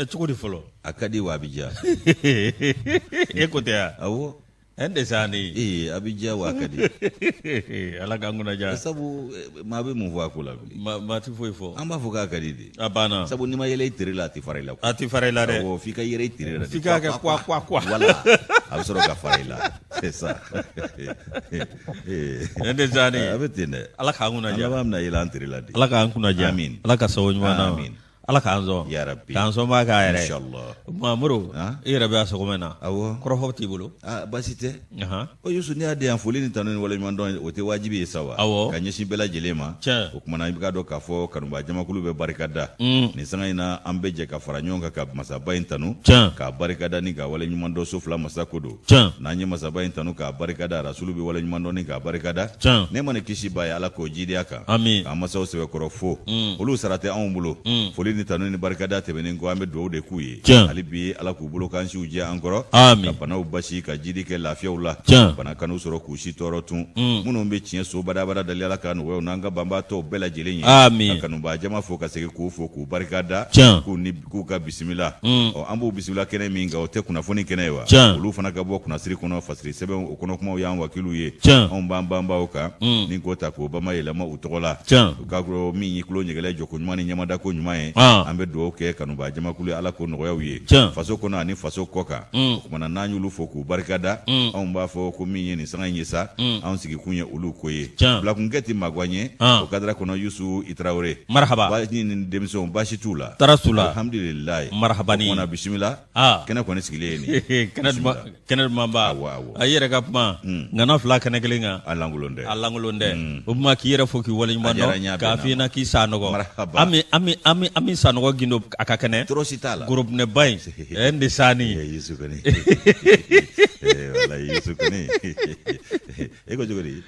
cogo di fɔlɔ a ka di wa a bɛ diya e ko tɛ ya awɔ ndesani a bɛ diya wa a ka di ala k'an kunnaja sabu maa bɛ mun fɔ a ko la maa ti foyi fɔ an b'a fɔ k'a ka di de a banna sabu n'i ma yɛlɛ i tere la a tɛ fara i la a ti fara i la dɛ awɔ f'i ka yɛlɛ i tere la f'i k'a kɛ kwa wala a bɛ sɔrɔ ka fara i la c'est ça ndesani a bɛ ten dɛ ala k'an kunnaja an laban bɛna yɛlɛ an tere la de ala k'an kunnaja amin ala ka sago ɲuman na amin ala k'an sɔn ya rabbi k'an sɔn b'a k'a yɛrɛ inshallah mamuru i yɛrɛ bɛ a sɔgɔmɛ na awɔ kɔrɔfɔ t'i bolo baasi tɛ o Yusu n'i y'a di yan foli ni tanu ni waleɲuman dɔn o tɛ wajibi ye sa wa awɔ ka ɲɛsin bɛɛ lajɛlen ma tiɲɛ o kumana i bɛ ka dɔn k'a fɔ kanuba jamakulu bɛ barikada nin sanga in na an bɛ jɛ ka fara ɲɔgɔn kan ka masaba in tanu tiɲɛ k'a barikada ni ka waleɲuman dɔn so fila masa ko don tiɲɛ n'an ye masaba in tanu k'a barikada rasulu bɛ waleɲuman dɔn ni k'a barikada tiɲɛ ne ma ni kisi ba ye ala k'o jidiya kan amin k'an masaw sɛbɛkɔrɔ fo olu sara tɛ anw bolo foli ni tanu ni barikada tɛmɛnen kɔ an bɛ dugawu de k'u ye hali bi ala k'u bolo k'an siw jɛ an kɔrɔ amin ka banaw basi ka jidi kɛ lafiyaw la tiɲɛ bana kanu sɔrɔ k'u si tɔɔrɔ tun minnu bɛ tiɲɛ so badabada dali ala ka nɔgɔyaw n'an ka banbaatɔw bɛɛ lajɛlen ye amin ka kanubaa jama fo ka segin k'u fo k'u barikada tiɲɛ k'u ka bisimila an b'u bisimila kɛnɛ min kan o tɛ kunnafoni kɛnɛ ye wa tiɲɛ olu fana ka bɔ kunnasiri kɔnɔ fasiri sɛbɛn o kɔnɔ kumaw y'an wakilu ye tiɲɛ anw b'an banbaw kan ni k'o ta k'o bama yɛlɛma u tɔgɔ la tiɲɛ u ka kɔrɔ min y'i kulo ɲɛgɛlɛ jɔ ko ɲuman ni ɲamada ko ɲuman ye an bɛ dugawu kɛ kanubaa jamakulu ala k'o nɔgɔyaw ye faso kɔnɔ ani faso kɔ kan o kumana n'an y'olu fo k'u barikada anw b'a fɔ ko min ye nin sanga in ye sa anw sigikun ye olu ko ye bilakunkɛ ti magan ye o kadira kɔnɔ Yusu i Tarawele marhaba ni denmisɛnw baasi t'u la tarasu la alhamdulilayi marhabani o kumana bisimila kɛnɛ kɔni sigilen ye nin kɛnɛ duman ba a yɛrɛ ka kuma ŋana fila kɛnɛ kelen kan a lankolon dɛ o tuma k'i yɛrɛ fo k'i waleɲuman dɔn k'a f'i ɲɛna k'i sa nɔgɔ ami sa nɔgɔ gindo a ka kɛnɛ tɔɔrɔsi t'a la gorobinɛba in ndesani Yusu kɔni walayi Yusu kɔni e ko cogo di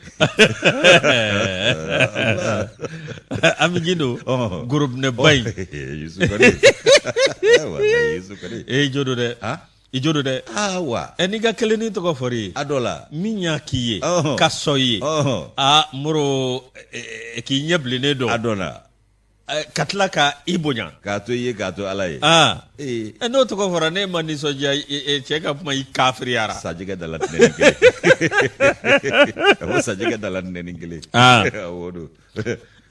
ami gindo gorobinɛba in Yusu kɔni walayi Yusu kɔni i jodo dɛ i jodo dɛ wa n'i ka kelenni tɔgɔ fɔri ye a dɔ la min y'a k'i ye ka sɔn i ye moro k'i ɲɛ bilennen dɔn a dɔ la ka tila ka i bonya k'a to i ye k'a to ala ye n'o tɔgɔ fɔra ne ma nisɔndiya cɛ ka kuma i kafiriyara sajɛgɛ dala nɛni kelen a ko sajɛgɛ dala nɛni kelen o don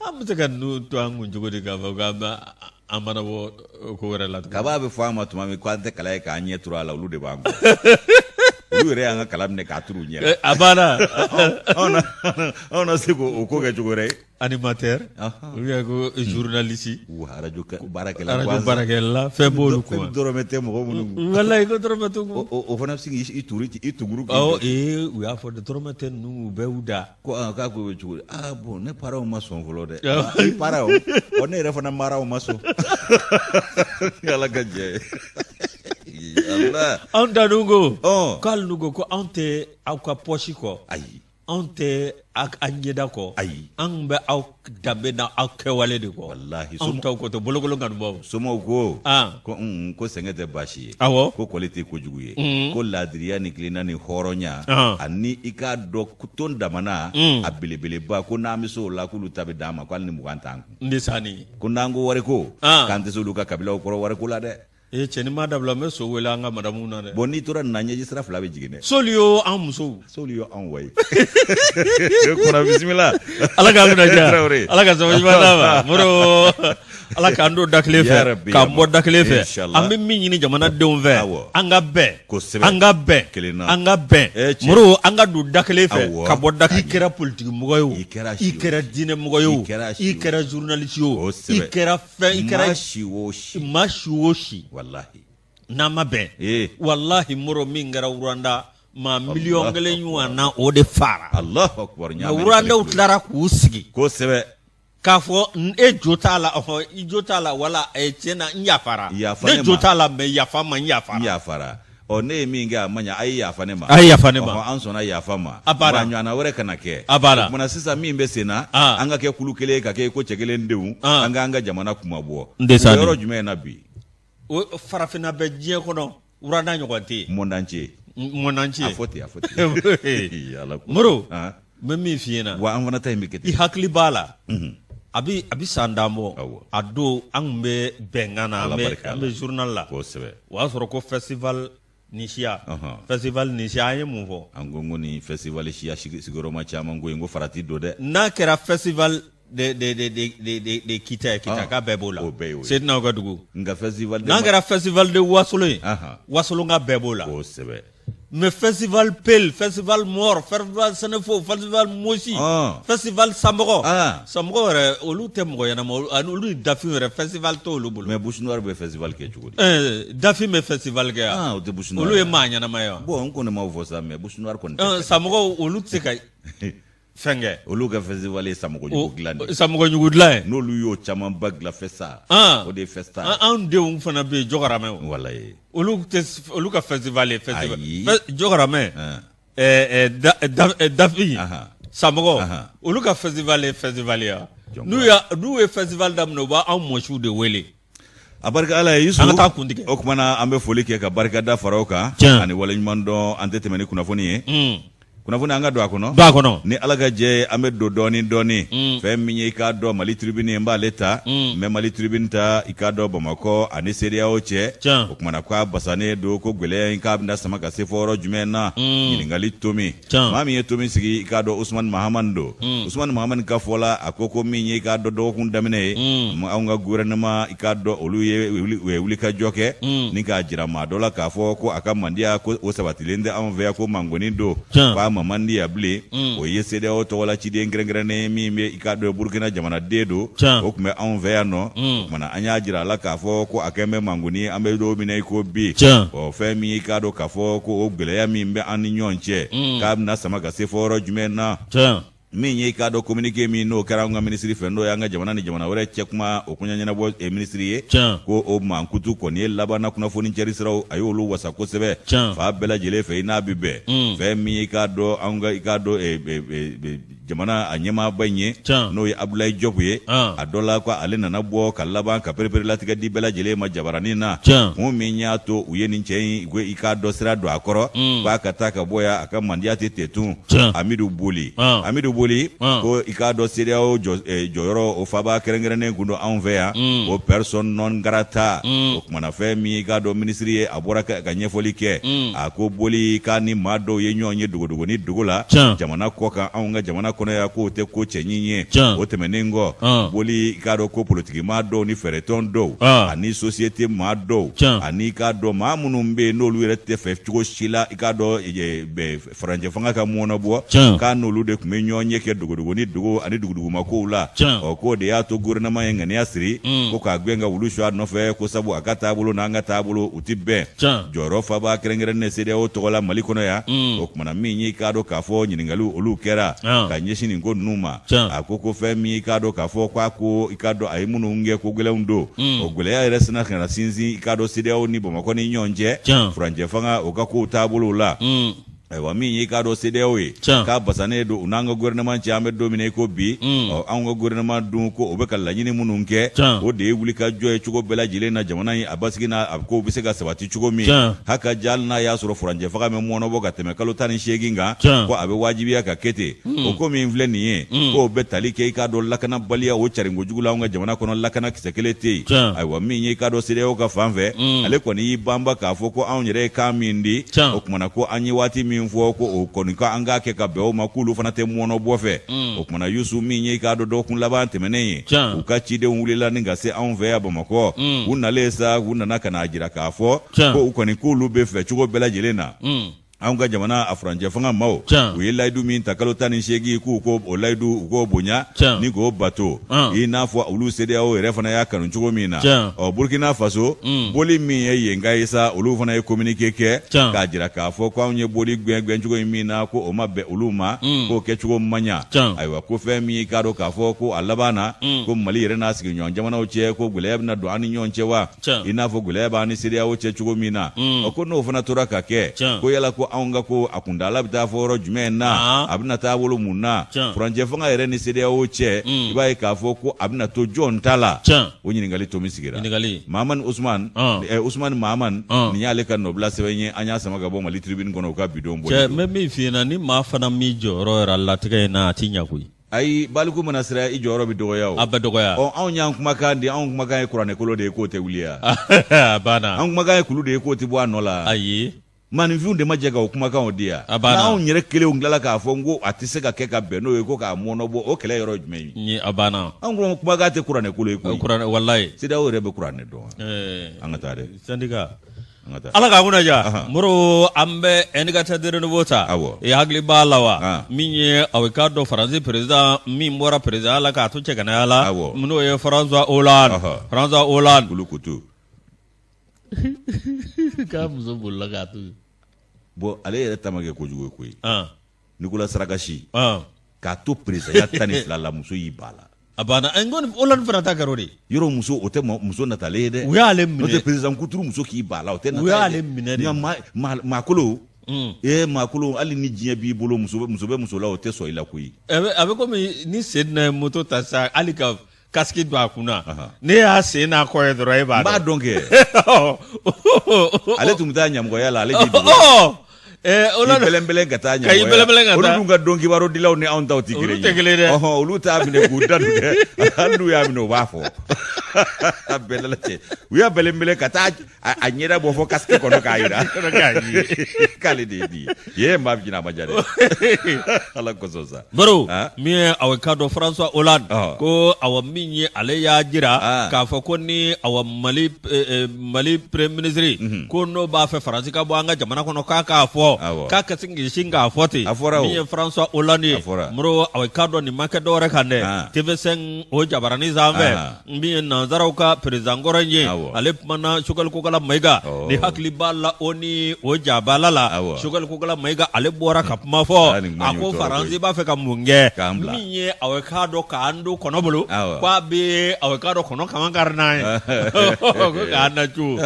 an bɛ se ka ninnu to an kun cogo di k'a fɔ k'an mana bɔ ko wɛrɛ la kaba bɛ fɔ an ma tuma min ko an tɛ kala ye k'an ɲɛ turu a la olu de b'an kɔ olu yɛrɛ y'an ka kala minɛ k'a turu u ɲɛ a banna anw na se k'o ko kɛ cogo wɛrɛ animateur ou bien ko journaliste radio baarakɛla fɛn b'olu kuma fɛn dɔrɔmɛ tɛ mɔgɔ minnu wallahi ko dɔrɔmɛ tɛ o fana bɛ se k'i tuguru u y'a fɔ de dɔrɔmɛ tɛ ninnu u bɛɛ y'u da ko k'a ko bɛ cogo di bon ne parents ma sɔn fɔlɔ dɛ i parents ne yɛrɛ fana maraw ma sɔn ala ka jɛ anw danun ko k'ale n'u ko anw tɛ aw ka pɔsi kɔ ayi anw tɛ a ɲɛda kɔ ayi an bɛ aw danbe na aw kɛwale de kɔ wallahi anw t'aw kɔ tɛ bolokolo kanubaw somɔgɔw ko sɛgɛn tɛ baasi ye awɔ ko kɔli tɛ kojugu ye ko laadiriya ni kilenna ni hɔrɔnya ani i k'a dɔn ton damana a belebeleba ko n'an bɛ se o la k'olu ta bɛ d'an ma ko hali ni 20 t'an kun ndesani ko n'an ko wariko k'an tɛ se olu ka kabilaw kɔrɔ wariko la dɛ cɛni ma dabila n bɛ so wele an ka madamu na dɛ bon n'i tora nin na ɲɛji sira fila bɛ jigin dɛ soli yo an musow soli yo an wayi kuna bisimila ala k'an kunna diya ala ka sababu ɲuman d'a ma moro ala k'an don da kelen fɛ k'an bɔ da kelen fɛ an bɛ min ɲini jamanadenw fɛ an ka bɛn an ka bɛn an ka bɛn moro an ka don da kelen fɛ ka bɔ da i kɛra politigimɔgɔ ye o i kɛra diinɛmɔgɔ ye o i kɛra journaliste ye o i kɛra fɛn i kɛra maa si o si wallahi n'a ma bɛn wallahi moro min kɛra wuranda maa miliyɔn kelen ɲɔgɔn na o de fara Allahu akbar wurandaw tilara k'u sigi kosɛbɛ k'a fɔ e jo t'a la i jo t'a la wala tiɲɛ na n yafara ne jo t'a la mais yafa ma n yafara ne ye min kɛ a ma ɲɛ a ye yafa ne ma an sɔnna yafa ma a banna ɲɔgɔnna wɛrɛ kana kɛ a banna o sisan min bɛ sen na an ka kɛ kulu kelen ka kɛ ko cɛ kelen denw an k'an ka jamana kuma bɔ yɔrɔ jumɛn na bi farafinna bɛ diɲɛ kɔnɔ wuranda ɲɔgɔn tɛ yen mɔndancɛ a fɔ ten moro n bɛ min f'i ɲɛna wa an fana ta in bɛ kɛ ten i hakili b'a la abi sandamo ado an be bengana be journal la ko sebe wa soro ko festival Nisia festival Nisia ye mun fɔ an ko ni festival Sia sigoroma caman ko ngo farati do de n'a kɛra festival de kita ka bɛɛ b'o la Seydina ka dugu nga festival n'a kɛra festival de Wasolo ye Wasolo ka bɛɛ b'o la ko sebe mais festival Pel, festival Mor, festival Senefo, festival Moshi, festival Samoro. Samoro olu tɛ mɔgɔ ɲɛnama olu Dafi yɛrɛ festival to olu bolo. Mais Bouche Noire bɛ festival kɛ cogo di? Dafi bɛ festival kɛ. O tɛ Bouche Noire. Olu ye maa ɲɛnama ye wa? Bon n kɔni m'aw fɔ sa mais Bouche Noire kɔni. Samoro olu tɛ se ka fɛnkɛ. Olu ka festival ye Samɔgɔjugu dilan de. Samɔgɔjugu dilan ye. N'olu y'o caman ba dilan festa. O de ye festa. Anw denw fana bɛ yen Jɔkaramɛ o. Walayi. Olu ka festival ye festival. Jɔkaramɛ. Dafi. Samɔgɔ. Olu ka festival ye festival ye. N'u ye festival daminɛ u b'anw mɔsiw de wele. A barika Ala ye Yusu. An ka taa kuntigi. O kumana an bɛ foli kɛ ka barikada fara o kan. Ani waleɲuman dɔn an tɛ tɛmɛ ni kunnafoni ye. Kunnafoni an ka don a kɔnɔ. Don a kɔnɔ. Ni Ala ka jɛ an bɛ don dɔɔni. Fɛn min ye i k'a dɔn Mali tribune n b'ale ta. N bɛ Mali tribune ta i k'a dɔn Bamakɔ ani CEDEAO cɛ. O kumana k'a basanen don ko gɛlɛya in k'a bɛna sama ka se fɔ yɔrɔ jumɛn na. Ɲininkali tomi. Maa min ye tomi sigi i k'a dɔn Usmane Mahamani don. Usmane Mahamani ka fɔ la a ko min ye i k'a dɔn dɔgɔkun daminɛ ye. Anw ka gouvernement i k'a dɔn olu ye wulikajɔ kɛ. Ni k'a jira maa dɔ la k'a fɔ ko a ka mandiya ko o sabatilen tɛ anw fɛ yan ko mangoni don. Mamandi ya bilen o ye CEDEAO tɔgɔla ciden kɛrɛnkɛrɛnnen min bɛ i k'a dɔn Burkina jamanaden don o tun bɛ anw fɛ yan nɔ o kumana an y'a jira a la k'a fɔ ko a kɛn bɛ mangoni an bɛ don minɛ i ko bi fɛn min i k'a dɔn k'a fɔ ko o gɛlɛya min bɛ an ni ɲɔgɔn cɛ k'a bɛna sama ka se fɔ yɔrɔ jumɛn na min ye i k'a dɔn communiqué min n'o kɛra an ka minisiri fɛ n'o y'an ka jamana ni jamana wɛrɛ cɛ kuma o kuɲa ɲɛnabɔ minisiri ye ko o mankutu kɔni ye labanna kunnafoni cɛri siraw a y'olu wasa kosɛbɛ fa bɛɛ lajɛlen fɛ i n'a bi bɛn fɛn min ye i k'a dɔn i k'a dɔn jamana a ɲɛmaaba in ye n'o ye Abdoulaye Diop ye a dɔ la ko ale nana bɔ ka laban ka perepere latigɛ di bɛɛ lajɛlen ma jabaranin na kun min y'a to u ye nin cɛ in i k'a dɔn sira don a kɔrɔ k'a ka taa ka bɔ yan a ka mandiya tɛ tɛtun Amidu Boli ko i k'a dɔn CEDEAO jɔyɔrɔ o faba kɛrɛnkɛrɛnnen kun don anw fɛ yan o personne non grata o kumana fɛn min i k'a dɔn minisiri ye a bɔra ka ɲɛfɔli kɛ a ko Boli k'a ni maa dɔw ye ɲɔgɔn ye dogodogo ni dugu la jamana kɔ kan anw ka jamana kɔnɔ yan k'o tɛ ko cɛɲi ye o tɛmɛnen kɔ Boli i k'a dɔn ko politiki maa dɔw ni fɛɛrɛtɔn dɔw ani société maa dɔw ani i k'a dɔn maa minnu bɛ yen n'olu yɛrɛ tɛ fɛ cogo si la i k'a dɔn farancɛ fanga ka mɔnɔbɔ k'a n'olu de tun bɛ ɲɔgɔn ye kɛ dogodogo ni dugu ani duguduguma kow la k'o de y'a to gouvernement ye ŋaniya siri ko k'a gɛn ka wulu su a nɔfɛ ko sabu a ka taabolo n'an ka taabolo u tɛ bɛn jɔyɔrɔ faba kɛrɛnkɛrɛnnen CEDEAO tɔgɔ la Mali kɔnɔ yan o kumana min ye i k'a dɔn k'a fɔ ɲininkaliw olu kɛra ka ɲɛsin nin ko ninnu ma a ko fɛn min i k'a dɔn k'a fɔ k'a ko i k'a dɔn a ye minnu kɛ ko gɛlɛnw don o gɛlɛya yɛrɛ sina ka na sinsin i k'a dɔn CEDEAO ni Bamakɔ ni ɲɔgɔn cɛ furancɛ fanga o ka kow taabolo la ayiwa min ye i k'a dɔn CEDEAO ye k'a basanen don u n'an ka gouvernement cɛ an bɛ don min na i ko bi anw ka gouvernement dun ko o bɛ ka laɲini minnu kɛ o de ye wulikajɔ ye cogo bɛɛ lajɛlen na jamana in a basigi n'a ko bɛ se ka sabati cogo min haka ja hali n'a y'a sɔrɔ furancɛ faga bɛ mɔnɔbɔ ka tɛmɛ kalo 18 kan ko a bɛ wajibiya ka kɛ ten o ko min filɛ nin ye k'o bɛ tali kɛ i k'a dɔn lakanabaliya o carin kojugu la anw ka jamana kɔnɔ lakana kisɛ kelen tɛ yen ayiwa min ye i k'a dɔn CEDEAO ka fan fɛ ale kɔni y'i banba k'a fɔ ko anw yɛrɛ ye kan min di o kumana ko an ye waati min fɔ ko o kɔni ka an k'a kɛ ka bɛn o ma k'olu fana tɛ mɔnɔbɔ fɛ o kumana Yusu min ye i k'a dɔn dɔgɔkun laban tɛmɛnen ye u ka cidenw wulila ni ka se anw fɛ yan Bamakɔ u nalen sa u nana ka n'a jira k'a fɔ ko u kɔni k'olu bɛ fɛ cogo bɛɛ lajɛlen na anw ka jamana a furancɛ fanga maaw u ye layidu min ta kalo 18 k'u ko o layidu u k'o bonya ni k'o bato i n'a fɔ olu CEDEAO yɛrɛ fana y'a kanu cogo min na Burkina Faso Boli min ye yen ka ye sa olu fana ye communiqué kɛ k'a jira k'a fɔ ko anw ye Boli gɛn cogo in min na ko o ma bɛn olu ma k'o kɛcogo man ɲa ayiwa ko fɛn min k'a dɔn k'a fɔ ko a laban na ko Mali yɛrɛ n'a sigiɲɔgɔn jamanaw cɛ ko gɛlɛya bɛna don an ni ɲɔgɔn cɛ wa i n'a fɔ gɛlɛya b'an ni CEDEAO cɛ cogo min na ko n'o fana tora ka kɛ ko yala ko anw ka ko a kuntala bɛ taa fɔ yɔrɔ jumɛn na a bɛna taa bolo mun na furancɛ fanga yɛrɛ ni CEDEAO cɛ i b'a ye k'a fɔ ko a bɛna to jɔn ta la o ɲininkali to min sigira Mahamani Usmane Mahamani nin y'ale ka nɔbila sɛbɛn ye an y'a sama ka bɔ Mali tribune kɔnɔ u ka bidon bɔ cɛ n bɛ min f'i ɲɛna ni maa fana min jɔyɔrɔ yɛrɛ latigɛ in na a ti ɲɛ koyi Ayi baliku mana sira I jɔyɔrɔ bi dɔgɔya o. A bɛ dɔgɔya. Anw y'an kumakan di, anw kumakan ye kuranɛ kolo de ye k'o tɛ wuli ya. Bana. Anw kumakan ye kulu de ye k'o tɛ bɔ a nɔ la. Ayi. Maninfinw de ma jɛ ka o kumakanw di ya. N'anw yɛrɛ kelenw tilala k'a fɔ n ko a tɛ se ka kɛ ka bɛn n'o ye ko k'a mɔnɔbɔ o kɛlɛ yɔrɔ jumɛn ye. A banna. Anw ko kumakan tɛ kuranɛ kolo ye koyi. Kuranɛ wallahi. CEDEAO yɛrɛ bɛ kuranɛ dɔn. An ka taa dɛ. Syndicat. Ala ka kunna ja. Moro an bɛ indicateur de renouveau ta. I hakili b'a la wa? Min ye a bɛ k'a dɔn Faransi président min bɔra président la k'a to cɛganaya la. N'o ye François Hollande. François Hollande. Kulu kutu. K'a muso bolila k'a to. Bon ale yɛrɛ ta ma kɛ kojugu ye koyi. Nicolas Sarkozy. K'a to président ya 12 la muso y'i ba la. A banna n ko Hollande fana ta kɛra o de. Yɔrɔ muso o tɛ muso natalen ye dɛ. U y'ale minɛ. O tɛ président kuturu muso k'i ba la o tɛ natalen. U y'ale minɛ de. Nka maakolo. Maakolo hali ni diɲɛ b'i bolo muso bɛ muso la o tɛ sɔn i la koyi. A bɛ komi ni Seydina ye moto ta sa hali ka casque don a kunna. Ne y'a sen n'a kɔ ye dɔrɔn e b'a dɔn. N b'a dɔn kɛ. Ale tun bɛ taa ɲamɔgɔya la ale b'i dogo. Bɛlɛnbɛlɛn ka taa ɲamɔgɔya. Olu dun ka dɔn kibaru dilaw ni anw taw tɛ kelen ye. Olu tɛ kelen dɛ. Olu t'a minɛ k'u da dun dɛ. Hali n'u y'a minɛ u b'a fɔ. Bɛlɛ cɛ u y'a bɛlɛnbɛlɛn ka taa a ɲɛda bɔ fɔ casque kɔnɔ k'a yira. K'ale de ye nin ye. Ye maa jina a ma ja dɛ. Ala kosɔn sa. Baro min ye aw ka dɔn François Hollande ko aw min ye ale y'a jira k'a fɔ ko ni aw Mali premier ministre ko n'o b'a fɛ Faransi ka bɔ an ka jamana kɔnɔ k'a k'a fɔ k'a ka sin k'i sin k'a fɔ ten. Min ye François Hollande ye. Moro aw ka dɔn nin ma kɛ dɔwɛrɛ kan dɛ. TV5 o jabarani sanfɛ min ye nanzaraw ka président kɔrɔ ye ale kumana Choguel Kokala Mayiga ni hakili b'a la o ni o jabala la Choguel Kokala Mayiga ale bɔra ka kuma fɔ a ko Faransi b'a fɛ ka mun kɛ min ye aw ka dɔn k'an don kɔnɔ bolo k'a bɛ aw ka dɔn kɔnɔ kaman kari n'a ye ko k'an na cu.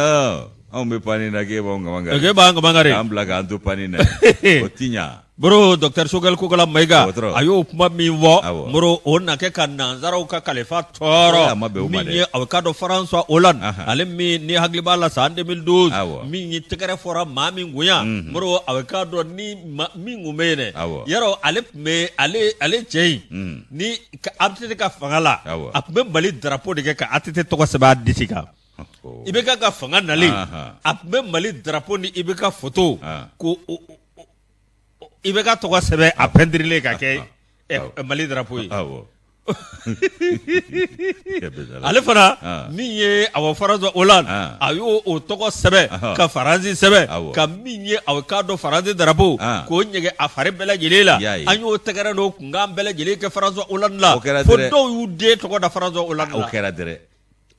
Anw bɛ pani na k'e b'anw kaman kari. K'e b'an kaman kari. K'an bila k'an to pani na o ti ɲa. Bro Dr Choguel Kokala Mayiga a y'o kuma min fɔ moro o na kɛ ka nanzaraw ka kalifa tɔɔrɔ min ye a bɛ ka dɔn François Hollande ale min ni hakili b'a la san 2012 min ye tɛgɛrɛ fɔra maa min bonya moro a bɛ ka dɔn ni min kun bɛ yen dɛ yarɔ ale tun bɛ ale cɛ in ni ATT ka fanga la a tun bɛ Mali drapeau de kɛ ka ATT tɔgɔ sɛbɛn a disi kan. IBK ka fanga nalen a tun bɛ Mali drapeau ni IBK photo ko IBK tɔgɔ sɛbɛn a peinturer ka kɛ Mali drapeau ye. Ale fana min ye aw François Hollande a y'o tɔgɔ sɛbɛn ka Faransi sɛbɛn ka min ye aw ka dɔn Faransi drapeau k'o ɲɛgɛ a fari bɛɛ lajɛlen la an y'o tɛgɛrɛ n'o kunkan bɛɛ lajɛlen kɛ François Hollande la fo dɔw y'u den tɔgɔ da François Hollande la. O kɛra dɛrɛ.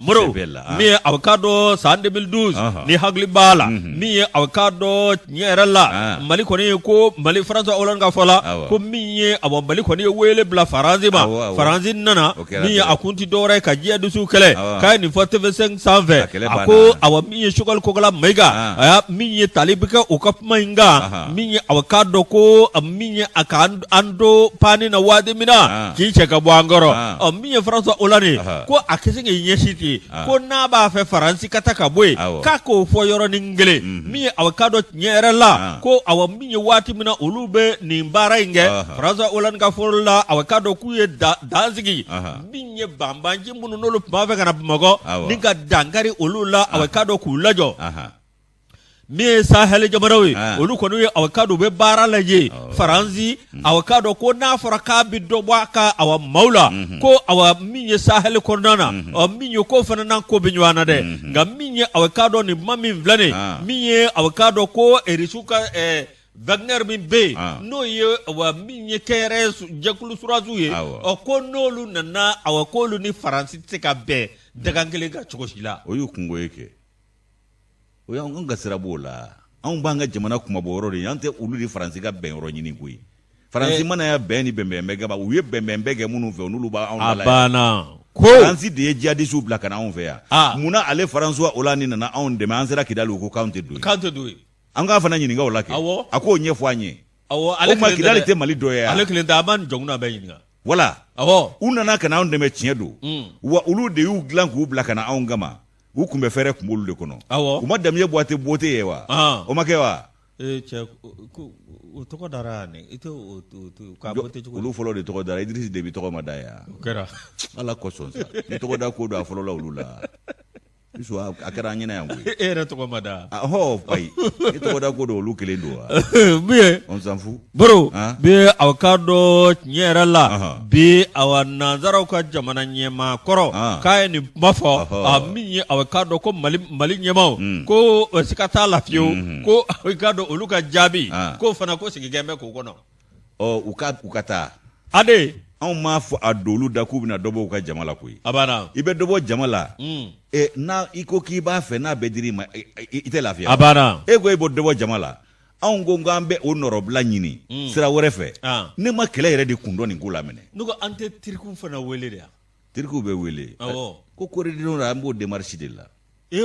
Moro min ye aw ka dɔn san 2012 ni hakili b'a la min ye aw ka dɔn tiɲɛ yɛrɛ la Mali kɔni ye ko Mali François Hollande ka fɔ la ko min ye aw Mali kɔni ye wele bila Faransi ma Faransi nana min ye a kun ti dɔwɛrɛ ye ka diɲɛ dusu kɛlɛ k'a ye nin fɔ TV5 sanfɛ a ko aw min ye Choguel Kokala Mayiga a y'a min ye tali bɛ kɛ o ka kuma in kan min ye aw ka dɔn ko min ye a ka an do pani na waati min na k'i cɛ ka bɔ an kɔrɔ min ye François Hollande ko a kɛ se k'i ɲɛsin ten ko n'a b'a fɛ Faransi ka taa ka bɔ yen k'a k'o fɔ yɔrɔnin kelen min ye aw ka dɔn tiɲɛ yɛrɛ la ko aw min ye waati min na olu bɛ nin baara in kɛ François Hollande ka fɔlɔ la aw ka dɔn k'u ye dansigi min ye banbanci minnu n'olu tun b'a fɛ ka na Bamakɔ ni ka dankari olu la aw ka dɔn k'u lajɔ. Min ye Sahel jamanaw ye olu kɔni ye aw ka dɔn u bɛ baara lajɛ Faransi aw ka dɔn ko n'a fɔra k'a bɛ dɔ bɔ a ka aw maaw la ko aw min ye Sahel kɔnɔna na min ye ko fana na ko bɛ ɲɔgɔn na dɛ nka min ye aw ka dɔn nin kuma min filɛ nin min ye aw ka dɔn ko Rusiw ka Wagner min bɛ yen n'o ye aw min ye kɛyɛrɛ jɛkulu surasiw ye ko n'olu nana aw k'olu ni Faransi tɛ se ka bɛn dagan kelen kan cogo si la. O y'u kungo ye kɛ. O y'anw ka sira b'o la anw b'an ka jamana kumabɔ yɔrɔ de ye an tɛ olu de Faransi ka bɛn yɔrɔ ɲini koyi Faransi mana ya bɛn ni bɛnbɛn kɛ u ye bɛnbɛn kɛ minnu fɛ n'olu b'anw la yan. A banna ko Faransi de ye jihadistes bila ka na anw fɛ yan munna ale François Hollande nana anw dɛmɛ an sera Kidali ko k'anw tɛ don ye an k'a fana ɲininka o la kɛ a k'o ɲɛfɔ an ye o ma Kidali tɛ Mali dɔ ye yan ale kelen tɛ a b'an jɔnkuna bɛɛ ɲininka wala u nana ka na anw dɛmɛ tiɲɛ don wa olu de y'u dilan k'u bila ka na anw kama u kun bɛ fɛrɛ kun b'olu de kɔnɔ u ma Damier Boite ye wa o ma kɛ wa cɛ o tɔgɔ dara ne i tɛ k'a bɔ tɛ cogo olu fɔlɔ de tɔgɔ dara Idrisi Debi tɔgɔ ma da ya o kɛra ala kosɔn sa ni tɔgɔ da ko do a fɔlɔ la olu la bisu a kɛra an ɲɛna yan koyi e yɛrɛ tɔgɔ ma da ahɔ ayi ni tɔgɔ da ko do olu kelen do wa bi on s'en fout bro bi aw ka dɔ tiɲɛ yɛrɛ la bi aw nanzaraw ka jamana ɲɛmaa kɔrɔ k'a ye nin kuma fɔ min ye aw ka dɔn ko Mali ɲɛmaaw ko o si ka t'a la fiyewu ko aw ka dɔn olu ka jaabi ko fana ko sigikɛn bɛ k'o kɔnɔ u ka taa ade anw m'a fɔ a don olu da k'u bɛna dɔ bɔ u ka jama la koyi a banna i bɛ dɔ bɔ jama la n'a i ko k'i b'a fɛ n'a bɛ dir'i ma i tɛ lafiya a banna e ko e bɔ dɔ bɔ jama la anw ko k'an bɛ o nɔrɔbila ɲini sira wɛrɛ fɛ ne ma kɛlɛ yɛrɛ de kun dɔn nin ko la minɛ ne ko an tɛ tirikiw fana wele de yan tirikiw bɛ wele ko koridenw an b'o démarche de la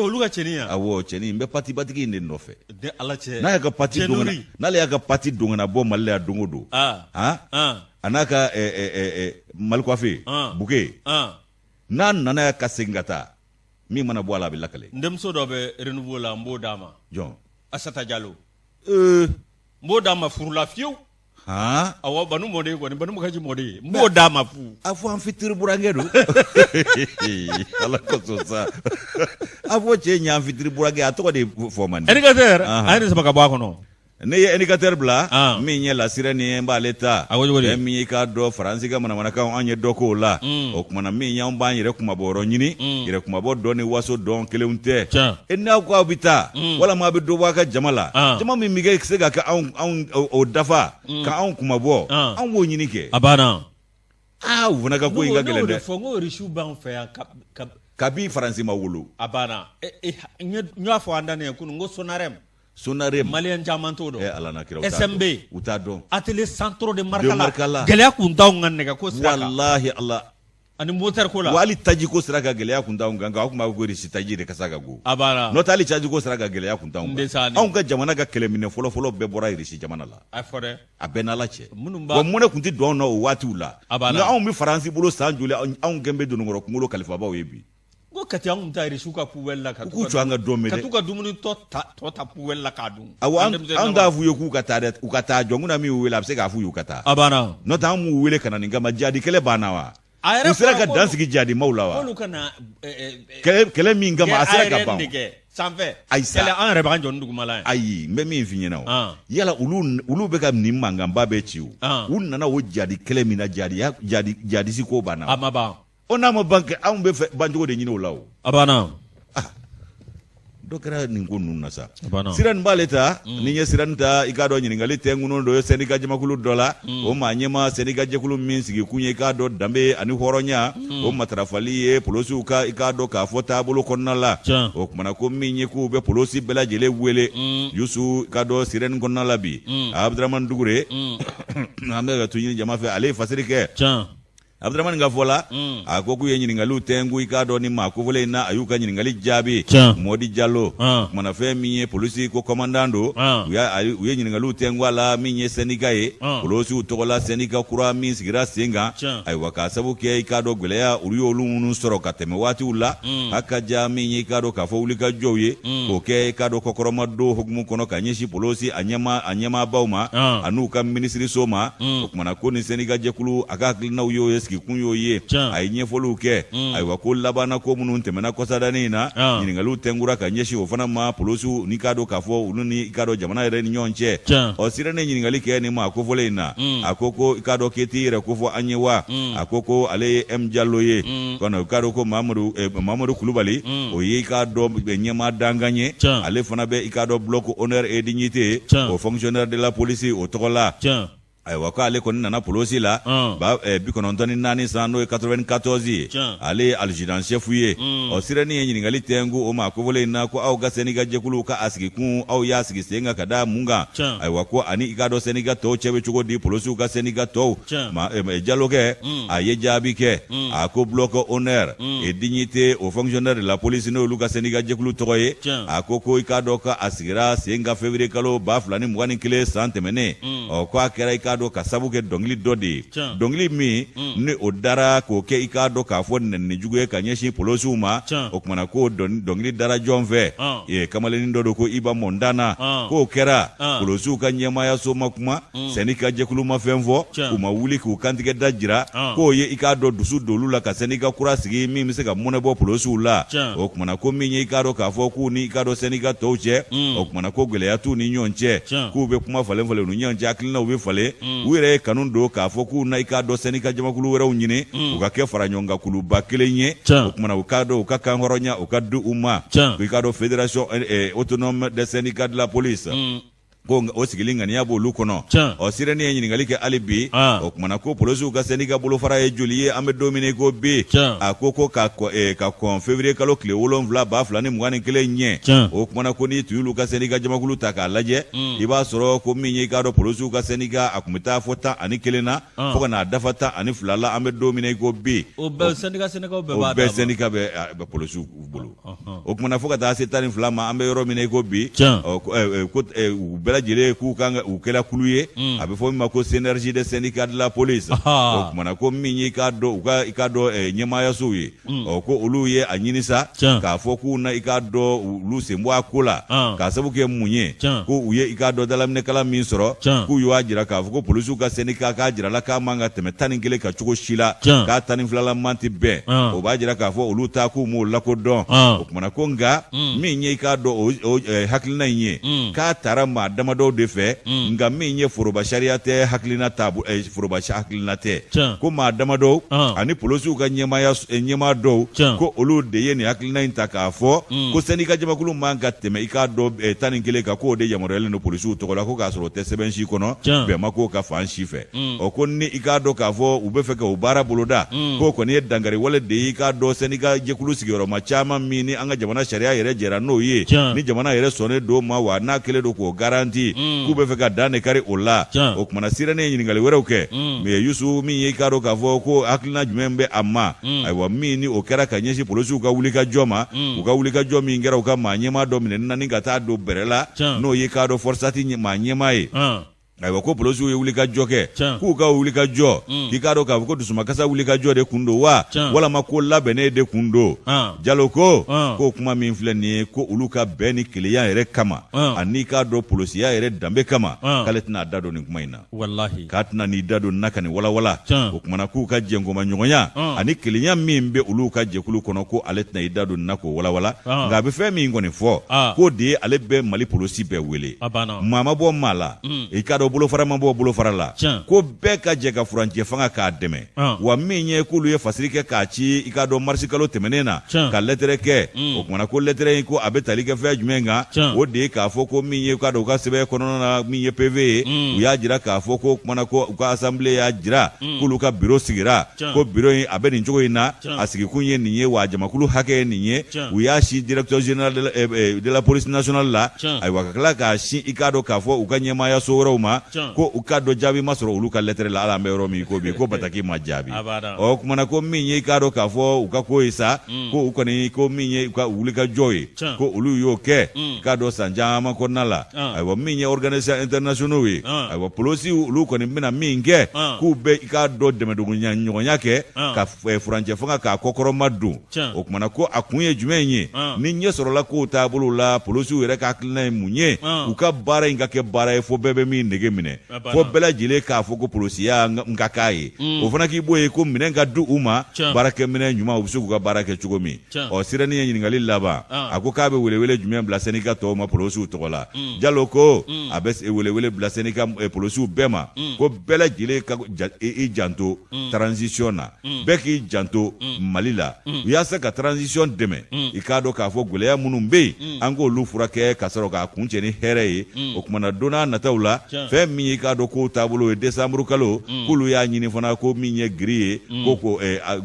olu ka cɛnin yan awɔ cɛnin n bɛ pati batigi in de nɔfɛ de ala cɛ n'a y'a ka pati dongana n'ale y'a ka pati dongana bɔ Mali la yan don o don a n'a ka Malikofe Buke n'a nana ka segin ka taa min mana bɔ a la a bɛ lakale n denmuso dɔ bɛ renouveau la n b'o d'a ma jɔn Asata Jalo n b'o d'a ma furula fiyewu awɔ Banu mɔden kɔni Banu Mukaji mɔden n b'o d'a ma fu a fɔ an fitiri burankɛ don ala kosɔn sa a fɔ cɛ ɲɛ an fitiri burankɛ a tɔgɔ de fɔ man di éducateur a ye nin sama ka bɔ a kɔnɔ ne ye éducateur bila min ye lasira ni n b'ale ta min ye k'a dɔn Faransi ka manamanakan an ye dɔ k'o la o kumana min y'an b'an yɛrɛ kumabɔ ɲini yɛrɛ kumabɔ dɔn ni waso dɔn kelenw tɛ n'aw ko aw bɛ taa walima aw bɛ dɔ bɔ a ka jama la jama min bɛ se ka kɛ anw o dafa ka anw kumabɔ anw b'o ɲini kɛ a banna u fana ka ko in ka gɛlɛn dɛ fɔ n ko risiw b'an fɛ yan kabi Faransi ma wolo a banna n y'a fɔ an dannen kunun n ko Sonarem Malien caman t'o dɔn SMB u t'a dɔn atelier centro de Markala gɛlɛya kun t'anw ka nɛgɛ ko sira kan walahi ala ani moteur ko la wa hali taji ko sira kan gɛlɛya kun t'anw kan nka aw tun b'a fɔ ko risi taji de kasa ka go a banna n'o tɛ hali taji ko sira kan gɛlɛya kun t'anw kan anw ka jamana ka kɛlɛminɛ fɔlɔ-fɔlɔ bɛɛ bɔra risi jamana la a fɔ dɛ a bɛɛ n'ala cɛ wa mun de kun tɛ don anw na o waatiw la nka anw bɛ Faransi bolo san joli anw gɛn bɛ donkɔrɔ kunkolo kalifabaw ye bi ko kati an ta risiw ka poubelle la ka k'u to an ka dɔn mɛ dɛ ka t'u ka dumuni tɔ ta poubelle la k'a dun awɔ an t'a f'u ye k'u ka taa dɛ u ka taa jɔnkun na min y'u wele a bɛ se k'a f'u ye u ka taa a banna n'o tɛ an m'u wele ka na nin kama jadi kɛlɛ banna wa u sera ka dan sigi jadi maaw la wa k'olu kana kɛlɛ min kama a sera ka ban sanfɛ ayi sa kɛlɛ an yɛrɛ b'an jɔ ni dugumala ye ayi n bɛ min f'i ɲɛna o yala olu bɛ ka nin mankanba bɛɛ ci o u nana o jadi kɛlɛ min na jadisi ko banna a ma ban o n'a ma ban kɛ anw bɛ fɛ bancogo de ɲini o la o a banna dɔ kɛra nin ko ninnu na sa sira nin b'ale ta ni ye sira nin ta i k'a dɔn ɲininkali tɛ ŋunu dɔ ye syndicat jamakulu dɔ la o maa ɲɛma syndicat jɛkulu min sigi kun ye i k'a dɔn danbe ani hɔrɔnya o matarafali ye polosiw ka i k'a dɔn k'a fɔ taabolo kɔnɔna la o kumana ko min ye k'u bɛ polosi bɛɛ lajɛlen wele Yusu i k'a dɔn sira nin kɔnɔna la bi Abdramane Dugure an bɛ ka to ɲini jama fɛ ale ye fasiri kɛ Abdramane ka fɔ la a ko k'u ye ɲininkaliw tɛngu i k'a dɔn ni maa kofɔlen in na a y'u ka ɲininkali jaabi Modi Jalo kumana fɛn min ye polisi ko commandant don u ye ɲininkaliw tɛngu a la min ye syndicat ye polisiw tɔgɔla syndicat kura min sigira sen kan ayiwa k'a sabu kɛ i k'a dɔn gɛlɛya olu y'olu minnu sɔrɔ ka tɛmɛ waatiw la a ka ja min ye i k'a dɔn k'a fɔ wulikajɔw ye k'o kɛ i k'a dɔn kɔkɔrɔma don hukumu kɔnɔ ka ɲɛsin polisi a ɲɛmaabaw ma a n'u ka minisiriso ma o kumana ko ni syndicat jɛkulu a ka hakilinaw y'o ye kun y'o ye a ye ɲɛfɔliw kɛ ayiwa ko labanna ko minnu tɛmɛna kɔsadani in na ɲininkaliw tɛngura ka ɲɛsin o fana ma polisiw ni k'a dɔn k'a fɔ olu ni i k'a dɔn jamana yɛrɛ ni ɲɔgɔn cɛ ɔ sira ne ɲininkali kɛ nin maa kofɔlen in na a ko i k'a dɔn k'e t'i yɛrɛ kofɔ an ye wa a ko ale ye M Diallo ye kɔnɔ i k'a dɔn ko Mamadu Kulubali o ye i k'a dɔn ɲɛmaa dankan ye ale fana bɛ i k'a dɔn bloc honneur et dignité o fonctionnaire de la police o tɔgɔ la ayiwa ko ale kɔni nana polosi la 94 san n'o ye 94 ye ale ye adjudant chef ye ɔ sirani ye ɲininkali tɛngu o maa kofɔlen in na ko aw ka syndicat jɛkulu ka a sigi kun aw y'a sigi sen kan ka da mun kan ayiwa ko ani i k'a dɔn syndicat tɔw cɛ bɛ cogo di polisiw ka syndicat tɔw Jalo kɛ a ye jaabi kɛ a ko bloc honneur et dignité au fonctionnaire de la police n'olu ka syndicat jɛkulu tɔgɔ ye a ko i k'a dɔn ka a sigira sen kan février kalo 2021 san tɛmɛnen ɔ ko a kɛra i ka k'a dɔn ka sabu kɛ dɔnkili dɔ de ye dɔnkili min ni o dara k'o kɛ i k'a dɔn k'a fɔ nɛni jugu ye ka ɲɛsin polosiw ma o kumana ko dɔnkili dara jɔn fɛ kamalennin dɔ don ko Iba Mondana k'o kɛra polosiw ka ɲɛmaayaso ma kuma sɛni ka jɛkulu ma fɛn fɔ u ma wuli k'u kantigɛ da jira k'o ye i k'a dɔn dusu dolu la ka sɛni ka kura sigi min bɛ se ka mɔnɛ bɔ polosiw la o kumana ko min ye i k'a dɔn k'a fɔ k'u ni i k'a dɔn sɛni ka tɔw cɛ o kumana ko gɛlɛya t'u ni ɲɔgɔn cɛ k'u bɛ kuma falen falen u ni ɲɔgɔn cɛ hakilinaw bɛ falen u yɛrɛ ye kanu don k'a fɔ k'u na i k'a dɔn sɛni ka jamakulu wɛrɛw ɲini u ka kɛ fara ɲɔgɔn kan kuluba kelen ye o kumana u k'a dɔn u ka kan hɔrɔnya u ka di u ma i k'a dɔn fédération autonome des syndicats de la police ko o sigilen ŋaniya b'olu kɔnɔ sirani ye ɲininkali kɛ hali bi o kumana ko polisiw ka syndicat bolofara ye joli ye an bɛ don min ko bi a ko ka kɔn février kalo tile 7 2021 ɲɛ o kumana ko n'i tun y'olu ka syndicat jamakulu ta k'a lajɛ i b'a sɔrɔ ko min ye i k'a dɔn polisiw ka syndicat a tun bɛ taa fɔ 11 na fo ka n'a dafa 12 la an bɛ don min ko bi o bɛɛ syndicat bɛ polisiw bolo o kumana fo ka taa se 12 ma an bɛ yɔrɔ min ko bi bɛɛ lajɛlen k'u kan u kɛla kulu ye a bɛ fɔ min ma ko synergie des syndicats de la police o kumana ko min ye i k'a dɔn ɲɛmaayasow ye ko olu ye a ɲini sa k'a fɔ k'u na i k'a dɔn olu sen bɔ a ko la k'a sabu kɛ mun ye ko u ye i k'a dɔn dalaminɛkalan min sɔrɔ k'u y'a jira k'a fɔ ko polisiw ka syndicat k'a jirala k'a man ka tɛmɛ 11 kan cogo si la k'a 12 man tɛ bɛn o b'a jira k'a fɔ olu ta k'u m'o lakodɔn o kumana ko nka min ye i k'a dɔn o hakilina in ye k'a taara maa damadɔw de fɛ nka min ye foroba sariya tɛ hakilina foroba hakilina tɛ ko maa damadɔw ani polisiw ka ɲɛmaa dɔw ko olu de ye nin hakilina in ta k'a fɔ ko syndicat jamakulu man ka tɛmɛ i k'a dɔn 11 kan k'o de yamaruyalen don polisiw tɔgɔ la ko k'a sɔrɔ o tɛ sɛbɛn si kɔnɔ bɛn ma k'o ka fan si fɛ ko ni i k'a dɔn k'a fɔ u bɛ fɛ ka o baara boloda k'o kɔni ye dankari wale de ye i k'a dɔn syndicat jɛkulu sigiyɔrɔma caman min ni an ka jamana sariya yɛrɛ jɛra n'o ye ni jamana yɛrɛ sɔnnen don ma wa n'a kɛlen don k'o garanti k'u bɛ fɛ ka dan de kari o la o kumana sirani ye ɲininkali wɛrɛw kɛ mais Yusu min ye i k'a dɔn k'a fɔ ko hakilina jumɛn bɛ a ma ayiwa min ni o kɛra ka ɲɛsin polisiw ka wulikajɔ ma u ka wulikajɔ min kɛra u ka maa ɲɛmaa dɔ minɛ naani ka taa don bɛrɛ la n'o ye k'a dɔn forçati maa ɲɛmaa ye ayiwa ko polisiw ye wulikajɔ kɛ k'u ka wulikajɔ k'i k'a dɔn k'a fɔ ko dusumakasa wulikajɔ de kun don wa walama ko labɛnnen de kun don Jalo ko k'o kuma min filɛ nin ye ko olu ka bɛn ni kelenya yɛrɛ kama ani k'a dɔn polisiya yɛrɛ danbe kama k'ale tɛna da don nin kuma in na k'a tɛna n'i da don na ka nin walawala o kumana k'u ka jɛngoma ɲɔgɔnya ani kelenya min bɛ olu ka jɛkulu kɔnɔ ko ale tɛna i da don na k'o walawala nka a bɛ fɛn min kɔni fɔ k'o de ye ale bɛ Mali polisi bɛɛ wele maa ma bɔ maa la i k'a dɔn bolofara ma bɔ bolofara la ko bɛɛ ka jɛ ka furancɛ fanga k'a dɛmɛ wa min ye k'olu ye fasiri kɛ k'a ci i k'a dɔn marisi kalo tɛmɛnen na ka lɛtɛrɛ kɛ o kumana ko lɛtɛrɛ in ko a bɛ tali kɛ fɛn jumɛn kan o de ye k'a fɔ ko min ye k'a dɔn u ka sɛbɛn kɔnɔna na min ye PV ye u y'a jira k'a fɔ ko kumana ko u ka assemblée y'a jira k'olu ka bureau sigira ko bureau in a bɛ nin cogo in na a sigikun ye nin ye wa jamakulu hakɛ ye nin ye u y'a si directeur général de la police nationale la ayiwa ka tila k'a si i k'a dɔn k'a fɔ u ka ɲɛmaayaso wɛrɛw ma ko u k'a dɔn jaabi ma sɔrɔ olu ka lɛtɛrɛ la ala an bɛ yɔrɔ min ko bi ko bataki ma jaabi o kumana ko min ye i k'a dɔn k'a fɔ u ka ko ye sa ko u kɔni ko min ye u ka wulikajɔ ye ko olu y'o kɛ k'a dɔn san caman kɔnɔna la ayiwa min ye organisation internationaux ye ayiwa polisiw olu kɔni bɛna min kɛ k'u bɛ i k'a dɔn dɛmɛɲɔgɔnya kɛ ka furancɛ fanga k'a kɔkɔrɔma don o kumana ko a kun ye jumɛn ye ni ɲɛ sɔrɔla k'o taabolo la polisiw yɛrɛ ka hakilina ye mun ye u ka baara in ka kɛ baara ye fo bɛɛ bɛ min nege minɛ fo bɛɛ lajɛlen k'a fɔ ko polisiya n ka k'a ye o fana k'i bɔ yen ko minɛn ka di u ma baarakɛminɛn ɲuman u bɛ se k'u ka baara kɛ cogo min sirani ye ɲininkali laban a ko k'a bɛ welewele jumɛn bila syndicat tɔw ma polisiw tɔgɔ la Jalo ko a bɛ welewele bila syndicat polisiw bɛɛ ma ko bɛɛ lajɛlen ka i janto transition na bɛɛ k'i janto Mali la yaasa ka transition dɛmɛ i k'a dɔn k'a fɔ gɛlɛya minnu bɛ yen an k'olu furakɛ ka sɔrɔ k'a kuncɛ ni hɛrɛ ye o kumana don n'a nataw la fɛn min ye k'a dɔn k'o taabolo ye décembre kalo k'olu y'a ɲini fana ko min ye giri ye ko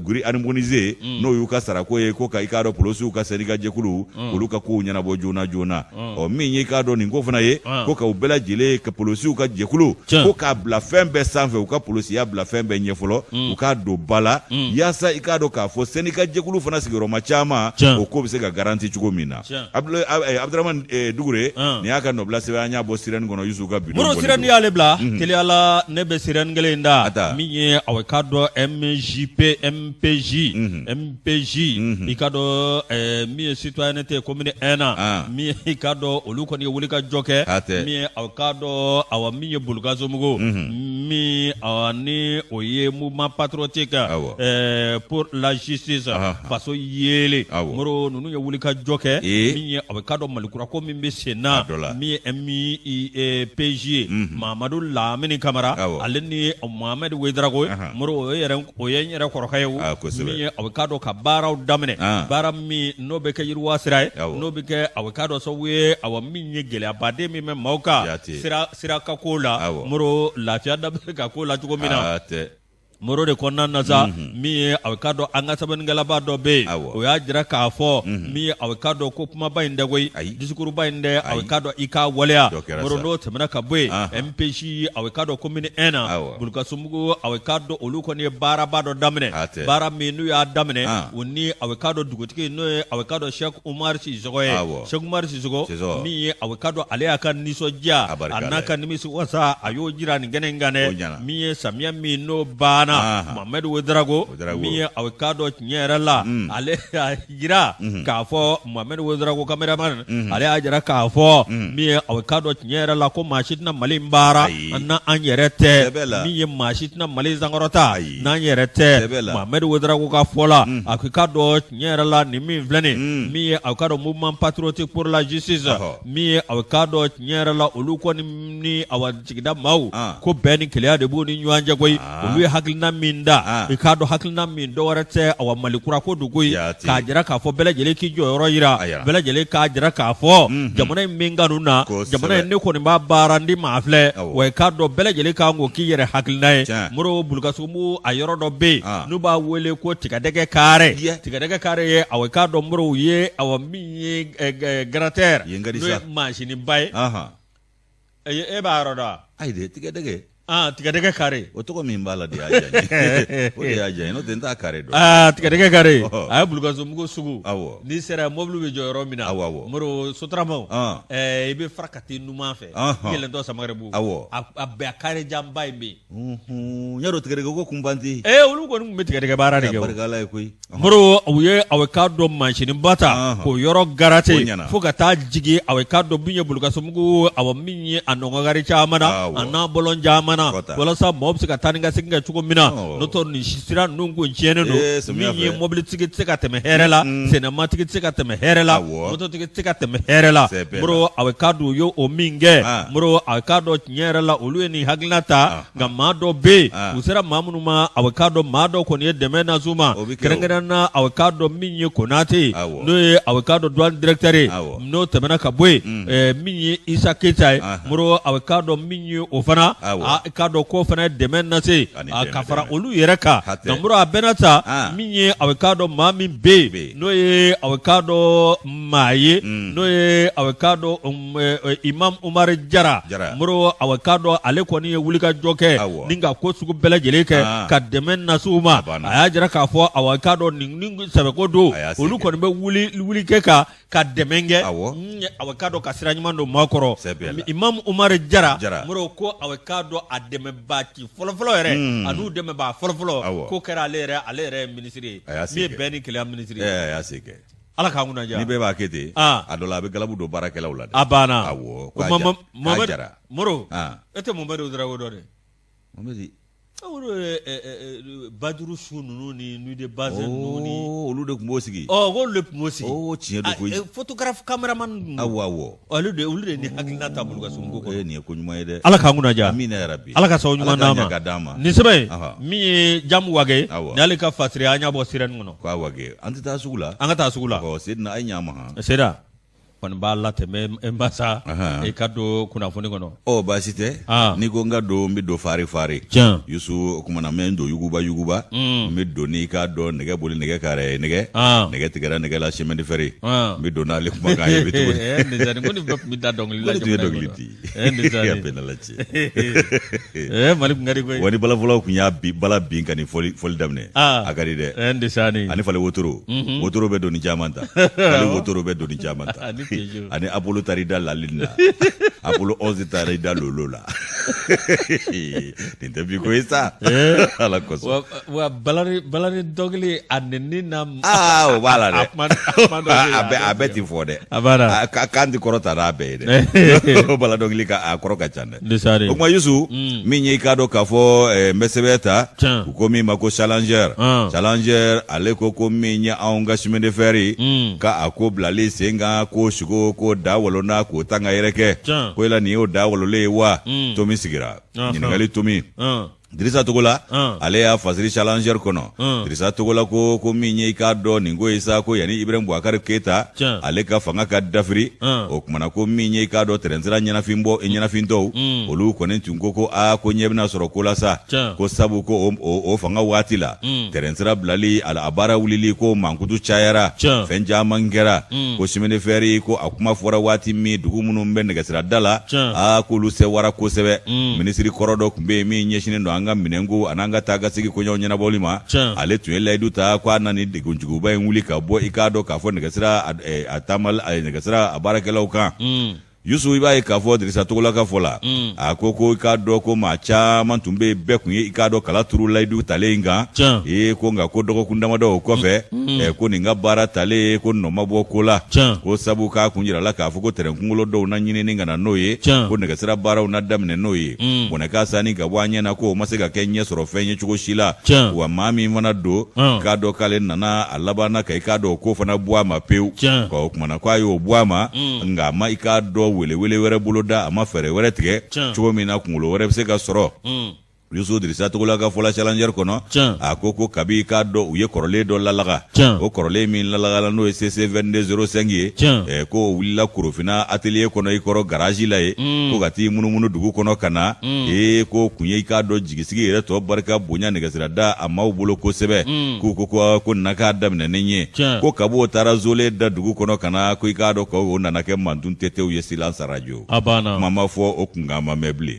giri harmonisé n'o y'u ka sarako ye ko ka i k'a dɔn polisiw ka syndicat jɛkulu olu ka kow ɲɛnabɔ joona joona min ye k'a dɔn nin ko fana ye ko ka u bɛɛ lajɛlen ka polisiw ka jɛkulu ko k'a bila fɛn bɛɛ sanfɛ u ka polisiya bila fɛn bɛɛ ɲɛ fɔlɔ u k'a don ba la yaasa i k'a dɔn k'a fɔ syndicat jɛkulu fana sigiyɔrɔma caman o ko bɛ se ka garanti cogo min na Abdramane Dugure nin y'a ka nɔbila sɛbɛn an y'a bɔ sirani kɔnɔ Yusu ka bidon ni y'ale bila teliya la ne bɛ sirɛni kelen in da min ye aw ka dɔn MPJ i ka dɔn min ye citoyenneté commune 1 na min i ka dɔn olu kɔni ye wuli ka jɔ kɛ min ye aw ka dɔn awa min ye bolukazomugo min ni o ye mouvement patriotique pour la justice faso yele moro nunu ye wuli ka jɔ kɛ min ye aw ka dɔn malikura ko min bɛ sen na min ye MPJ Mamadou Lamini Kamara ale ni Mohamed Ouedraogo moro o ye n yɛrɛ kɔrɔkɛ ye min ye aw ka dɔn ka baaraw daminɛ baara min n'o bɛ kɛ yiriwa sira ye n'o bɛ kɛ aw ka dɔn sababu ye aw min ye gɛlɛyabaden min bɛ maaw ka sira ka ko la moro lafiya da bɛ ka ko la cogo min na moro de kɔnɔna na sa min ye aw ka dɔn an ka sɛbɛnnikɛlaba dɔ bɛ yen o y'a jira k'a fɔ min ye aw ka dɔn ko kumaba in tɛ koyi disikuruba in tɛ aw ka dɔn i ka waleya moro n'o tɛmɛna ka bɔ yen MPJ aw ka dɔn commune 1 na Bulukasunbugu aw ka dɔn olu kɔni ye baaraba dɔ daminɛ baara min n'u y'a daminɛ o ni aw ka dɔn dugutigi n'o ye aw ka dɔn Cheikh Umar Sissogo ye Cheikh Umar Sissogo min ye aw ka dɔn ale y'a ka nisɔndiya a n'a ka nimisiwasa a y'o jira nin kɛnɛ in kan dɛ min ye samiya min n'o banna Mohamed Ouedraogo min ye aw ka dɔn tiɲɛ yɛrɛ la ale y'a jira k'a fɔ Mohamed Ouedraogo cameraman ale y'a jira k'a fɔ min ye aw ka dɔn tiɲɛ yɛrɛ la ko maa si tɛna Mali in baara n'an yɛrɛ tɛ min ye maa si tɛna Mali sankɔrɔta n'an yɛrɛ tɛ Mohamed Ouedraogo ka fɔ la a ka dɔn tiɲɛ yɛrɛ la nin min filɛ nin min ye aw ka dɔn mouvement patriotique pour la justice min ye aw ka dɔn tiɲɛ yɛrɛ la olu kɔni ni aw sigida maaw ko bɛn ni keleya de b'u ni ɲɔgɔn cɛ koyi olu ye hakilina min da i k'a dɔn hakilina min dɔwɛrɛ tɛ awa malikura ko don koyi k'a jira k'a fɔ bɛɛ lajɛlen k'i jɔyɔrɔ yira bɛɛ lajɛlen k'a jira k'a fɔ jamana in min ka na jamana in ne kɔni b'a baara ndi maa filɛ wa i k'a dɔn bɛɛ lajɛlen k'an ko k'i yɛrɛ hakilina ye moro Bulukasunbugu a yɔrɔ dɔ bɛ yen n'u b'a wele ko tigadɛgɛ kaarɛ tigadɛgɛ kaarɛ ye awa i k'a dɔn moro ye awa min ye gratɛr n'o ye mansiniba ye e b'a yɔrɔ dɔn ayi de tigadɛgɛ tigadɛgɛ kare o tɔgɔ min b'a la de y'a diya o de y'a diya n'o tɛ n t'a kare dɔn tigadɛgɛ kare a ye Bulukasunbugu sugu n'i sera mobili bɛ jɔ yɔrɔ min na moro sotaramaw i bɛ fara ka taa numan fɛ yɛlɛntɔ Samagarebugu a bɛɛ a kare janba in bɛ yen n y'a dɔn tigadɛgɛ ko kun ban tɛ olu kɔni tun bɛ tigadɛgɛ baara de kɛ barikala ye koyi moro u ye aw k'a dɔn mansiniba ta k'o yɔrɔ garate fo ka taa jigin aw k'a dɔn min ye Bulukasunbugu aw min ye a nɔgɔgari caman na a n'a bɔlɔn caman walasa mɔgɔ bɛ se ka taa ni ka segin kɛ cogo min na n'o tɛ nin sira ninnu kun tiɲɛnen don min ye mobilitigi tɛ se ka tɛmɛ hɛrɛ la sennamatigi tɛ se ka tɛmɛ hɛrɛ la mototigi tɛ se ka tɛmɛ hɛrɛ la moro a bɛ k'a dɔn u ye o min kɛ moro a bɛ k'a dɔn tiɲɛ yɛrɛ la olu ye nin hakilina ta nka maa dɔ bɛ yen u sera maa minnu ma a bɛ k'a dɔn maa dɔ kɔni ye dɛmɛ nasu ma kɛrɛnkɛrɛnnen na a bɛ k'a dɔn min ye Konate n'o ye a bɛ k'a dɔn douane directeur ye n'o tɛmɛna ka bɔ yen min ye Isa Keita ye moro a bɛ k'a dɔn min ye o fana k'a dɔn ko fana ye dɛmɛ nase ka fara olu yɛrɛ kan namuru a bɛna ta min ye a bɛ k'a dɔn maa min bɛ yen n'o ye a bɛ k'a dɔn maa ye n'o ye a bɛ k'a dɔn Imam Umar Jara moro a bɛ k'a dɔn ale kɔni ye wulikajɔ kɛ ni ka ko sugu bɛɛ lajɛlen kɛ ka dɛmɛ nase u ma a y'a jira k'a fɔ a bɛ k'a dɔn nin sɛbɛko don olu kɔni bɛ wuli kɛ ka dɛmɛ kɛ a bɛ k'a dɔn ka sira ɲuman don maa kɔrɔ Imam Umar Jara moro ko a bɛ k'a dɔn a dɛmɛba ci fɔlɔfɔlɔ yɛrɛ a n'u dɛmɛba fɔlɔfɔlɔ ko kɛra ale yɛrɛ ye minisiri ye min ye bɛn ni keleya minisiri ye a y'a se kɛ Ala k'an kunna diya ni bɛɛ b'a kɛ ten a dɔ la a bɛ galabu don baarakɛlaw la dɛ a banna Jara moro e tɛ Mohamed Ouedraogo dɔn dɛ Baduru su ninnu ni nuit de base ninnu ni olu de tun b'o sigi olu de tun b'o sigi tiɲɛ don koyi photographe cameraman olu de ni hakilina ta Bulukasunbugu kɔnɔ nin ye ko ɲuman ye dɛ Ala k'an kunna diya amina yarabi Ala ka sababu ɲuman d'a ma nin sɛbɛn min ye Jamu Wage ni ale ka fasiri an y'a bɔ sirɛni kɔnɔ k'a Wage an tɛ taa sugu la an ka taa sugu la Sedina a ye ɲa ma Seda kɔni b'a latɛmɛ n basa i ka don kunnafoni kɔnɔ baasi tɛ n'i ko n ka don n bɛ don fari Yusu o kumana n bɛ don yuguba n bɛ don n'i k'a dɔn nɛgɛ boli nɛgɛ kare nɛgɛ tigɛra nɛgɛ la chemin de fer n bɛ don n'ale kumakan ye bɛ cogo di ko nin bɛɛ tun bɛ da dɔnkili la tun ye dɔnkili di a bɛn la cɛ Mali kun ka di koyi wa ni balafɔlaw tun y'a bala bin ka nin fɔli daminɛ a ka di dɛ ani fale wotoro bɛ don ni caman ta fale wotoro bɛ don ni caman ta ani Apollo tari da lalina Apollo 11 tari da lolo la nin tɛ bi ko ye sa ala kosɔn wa balari dɔnkili a nɛni na o b'a la dɛ a bɛɛ ti fɔ dɛ kan ti kɔrɔ ta n'a bɛɛ ye dɛ bala dɔnkili a kɔrɔ ka ca dɛ o kuma Yusu min ye i k'a dɔn k'a fɔ n bɛ sɛbɛn ta u ko min ma ko challenger ale ko min ye anw ka chemin de fer ye k'a ko bilali sen kan ko sigo ko da wolona k'o tan ka yɛrɛ kɛ ko yala nin y'o da wololen ye wa Tomi sigira ɲininkali Tomi Dirisa Togola ale y'a fasiri challenger kɔnɔ Dirisa Togola ko min ye i k'a dɔn nin ko ye sa ko yani Ibrahim Boubacar Keita ale ka fanga ka dafiri o kumana ko min ye i k'a dɔn terrain sira ɲɛnafintɔw olu kɔni tun ko ko ko ɲɛ bɛna sɔrɔ ko la sa ko sabu ko o fanga waati la terrain sira bilali a baara wulili ko mankutu cayara fɛn caman kɛra ko chemin de fer ko a kuma fɔra waati min dugu minnu bɛ nɛgɛsira da la k'olu sɛwara kosɛbɛ minisiri kɔrɔ dɔ tun bɛ yen min ɲɛsinnen don an ka minɛnko an'an ka taa ka sigi koɲɛw ɲɛnabɔli ma ale tun ye layidu ta ko a nana ni degunjuguba in wuli ka bɔ i k'a dɔn k'a fɔ nɛgɛsira a baarakɛlaw kan Yusu i b'a ye k'a fɔ Dirisa Togola ka fɔ la a ko i k'a dɔn ko maa caman tun bɛ yen bɛɛ kun ye i k'a dɔn kala turu layidu talen in kan ko nka ko dɔgɔkun damadɔ o kɔfɛ ko nin ka baara talen ko nɔ ma bɔ ko la ko sabu k'a kun yirala k'a fɔ ko terrain kunkolo dɔw na ɲinini ka na n'o ye ko nɛgɛsira baaraw na daminɛ n'o ye bɔnɛ k'a sani ka bɔ an ɲɛna ko o ma se ka kɛ ɲɛ sɔrɔ fɛn ye cogo si la wa maa min fana don k'a dɔn k'ale nana a labanna ka i k'a dɔn ko fana bɔ a ma pewu o kumana ko a y'o bɔ a ma nka a ma i k'a dɔn wele wɛrɛ bolo da a ma fɛɛrɛ wɛrɛ tigɛ cogo min na kunkolo wɛrɛ bɛ se ka sɔrɔ Yusu Dirisa Togola ka fɔla challenger kɔnɔ a ko kabi k'a dɔn u ye kɔrɔlen dɔ lalaga o kɔrɔlen min lalagala n'o ye CC 2205 ye ko o wulila Korofina atelier kɔnɔ i kɔrɔ garage la ye ko ka t'i munumunu dugu kɔnɔ ka na ko kun ye i k'a dɔn jigisigi yɛrɛ tɔ barika bonya nɛgɛsira da a maaw bolo kosɛbɛ k'u ko na k'a daminɛnen ye ko kab'o taara zole da dugu kɔnɔ ka na ko i k'a dɔn ko o nana kɛ mantun tetew ye silence radio kuma ma fɔ o kunkan ma mɛn bilen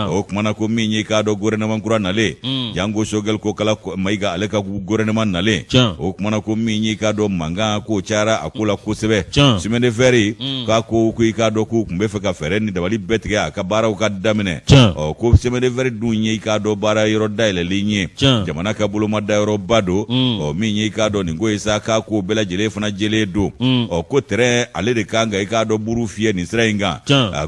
o kumana ko min ye i k'a dɔn gouvernement kura nale Jango Shogel ko kala Maiga ale ka gouvernement nale o kumana ko min yi ka dɔn mankan ko cayara a ko la kosɛbɛ chemin de fer k'a ko i k'a dɔn k'u tun bɛ fɛ ka fɛɛrɛ ni dabali bɛɛ tigɛ a ka baaraw ka daminɛ ko chemin de fer dun ye i k'a dɔn baara yɔrɔ dayɛlɛlen ye jamana ka boloma dayɔrɔba don min ye i k'a dɔn nin ko ye sa k'a ko bɛɛ lajɛlen fana jɛlen don ko terrain ale de kan ka i k'a dɔn buru fiyɛ nin sira in kan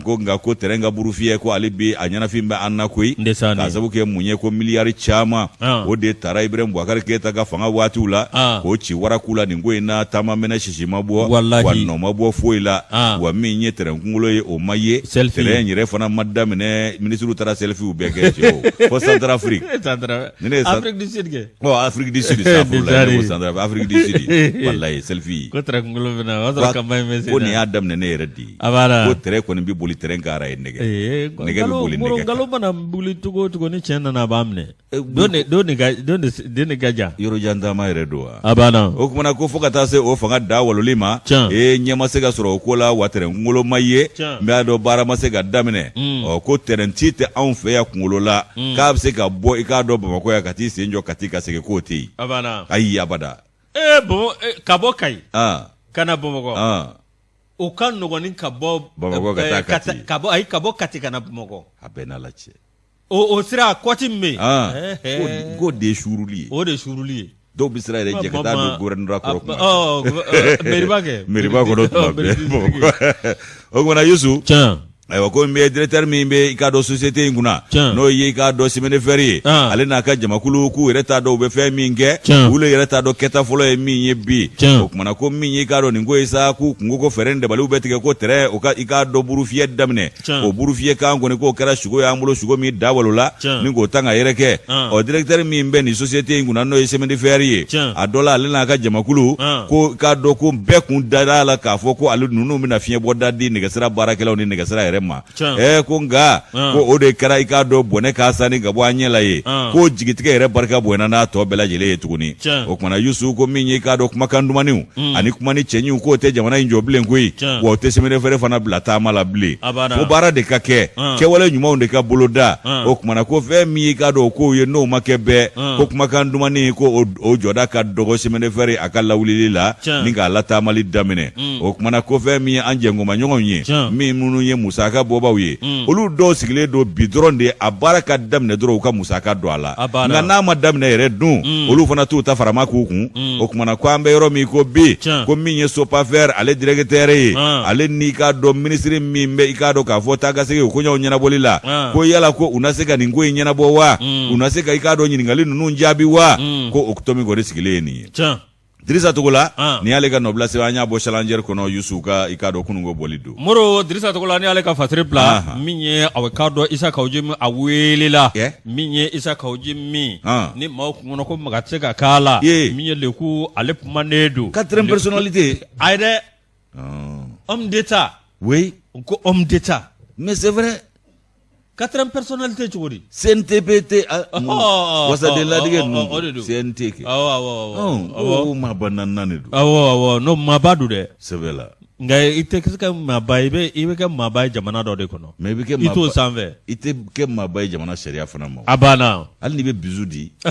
ko nka ko terrain ka buru fiyɛ ko ale bi a ɲɛnafin bɛ an na koyi k'a sabu kɛ mun ye ko miliyari caman o de taara Ibrahim Boubacar Keita ka fanga waatiw la k'o ci waraku la nin ko in na taama mɛnɛ sisi ma bɔ wa nɔ ma bɔ foyi la wa min ye terrain kunkolo ye o ma ye terrain yɛrɛ fana ma daminɛ minisiriw taara selfies bɛɛ kɛ cɛ fo Centrafrique Afrique du Sud kɛ Afrique du Sud Afrique du Sud wallahi selfie ko terrain kunkolo bɛna o sɔrɔ campagne bɛ sen ko nin y'a daminɛ ne yɛrɛ de ko terrain kɔni bɛ boli terrain ka ara ye nɛgɛ bɛ boli nɛgɛ nkalon mana boli cogo cogo ni cɛn nana a b'a minɛ don ne ka jan yɔrɔ jan taama yɛrɛ don wa a banna o kumana ko fo ka taa se o fanga da waloli ma ɲɛ ma se ka sɔrɔ o ko la wa terrain kunkolo ma ye n b'a dɔn baara ma se ka daminɛ ko terrain ci tɛ anw fɛ yan kunkolo la k'a bɛ se ka bɔ i k'a dɔn Bamakɔ yan ka t'i sen jɔ ka t'i ka segin k'o tɛ yen a banna ayi abada ka bɔ Kayi ka na Bamakɔ o ka nɔgɔn ni ka bɔ Bamakɔ ka taa Kati ka bɔ Kati ka na Bamakɔ a bɛɛ n'a la cɛ o sira kɔti min bɛ k'o de ye suruli ye o de ye suruli ye dɔw bɛ sira yɛrɛ jɛ ka taa don gouvernement kɔrɔ kuma mairie kɔnɔ tuma bɛɛ o kumana Yusu ayiwa ko min bɛ directeur min bɛ i k'a dɔn société in kunna n'o ye i k'a dɔn chemin de fer ye ale n'a ka jamakulu k'u yɛrɛ t'a dɔn u bɛ fɛn min kɛ olu yɛrɛ t'a dɔn kɛta fɔlɔ ye min ye bi o kumana ko min ye i k'a dɔn nin ko ye sa k'u kungo ko fɛɛrɛ ni dabaliw bɛ tigɛ ko terrain i k'a dɔn burufiyɛ daminɛ o burufiyɛ kan kɔni k'o kɛra sugo y'an bolo sugo min da walo la ni k'o tan ka yɛrɛ kɛ o directeur min bɛ nin société in kunna n'o ye chemin de fer ye a dɔ la ale n'a ka jamakulu ko k'a dɔn ko bɛɛ kun dara la k'a fɔ ko ale ninnu bɛna fiɲɛ bɔ da di nɛgɛsira baarakɛlaw ni nɛgɛsira yɛrɛ ma ko nka ko o de kɛra i k'a dɔn bɔnɛ k'a sani ka bɔ an ɲɛ la ye ko jigitigɛ yɛrɛ barika bonyana n'a tɔ bɛɛ lajɛlen ye tuguni o kumana Yusu ko min ye i k'a dɔn kumakan dumaniw ani kuma ni cɛɲiw k'o tɛ jamana in jɔ bilen koyi wa o tɛ chemin de fer fana bila taama la bilen fo baara de ka kɛ kɛwale ɲumanw de ka boloda o kumana ko fɛn min ye i k'a dɔn o kow ye n'o ma kɛ bɛɛ ko kumakan dumani ko o jɔda ka dɔgɔ chemin de fer a ka lawulili la ni k'a lataamali daminɛ o kumana ko fɛn min ye an jɛngoma ɲɔgɔnw ye min minnu ye Musa musaka bɔbaw ye olu dɔw sigilen don bi dɔrɔn de a baara ka daminɛ dɔrɔn u ka musaka don a la nka n'a ma daminɛ yɛrɛ dun olu fana t'u ta farama k'u kun o kumana ko an bɛ yɔrɔ min ko bi ko min ye Sopafɛr ale directeur ye ale n'i k'a dɔn ministre min bɛ i k'a dɔn k'a fɔ taa ka segin o koɲɛw ɲɛnabɔli la ko yala ko u na se ka nin ko in ɲɛnabɔ wa u na se ka i k'a dɔn ɲininkali ninnu jaabi wa ko o Tomi Gɔde sigilen ye nin ye Dirisa Togola ni y'ale ka nɔbila sɛbɛn an y'a bɔ Challenger kɔnɔ Yusu ka i k'a dɔn kununko boli don Moro Dirisa Togola ni y'ale ka fatiri bila min ye a bɛ k'a dɔn Isa Kawuji a weelela min ye Isa Kawuji min ni maaw kun kɔnɔ ko maga tɛ se ka k'a la min ye leku ale kumanen don 4e personnalité ayi dɛ homme d'état oui ko homme d'état mais c'est vrai 4e personnalité cogo di CNTPT wasa de ladige nu CNTK awo ma banana ne do awo no maba do dɛ sɛbɛ la nka i tɛ kɛ maba i bɛ kɛ maba ye jamana dɔ de kɔnɔ mais i bɛ kɛ maba i t'o sanfɛ i tɛ kɛ maba ye jamana sariya fana ma a banna hali n'i bɛ bisu di a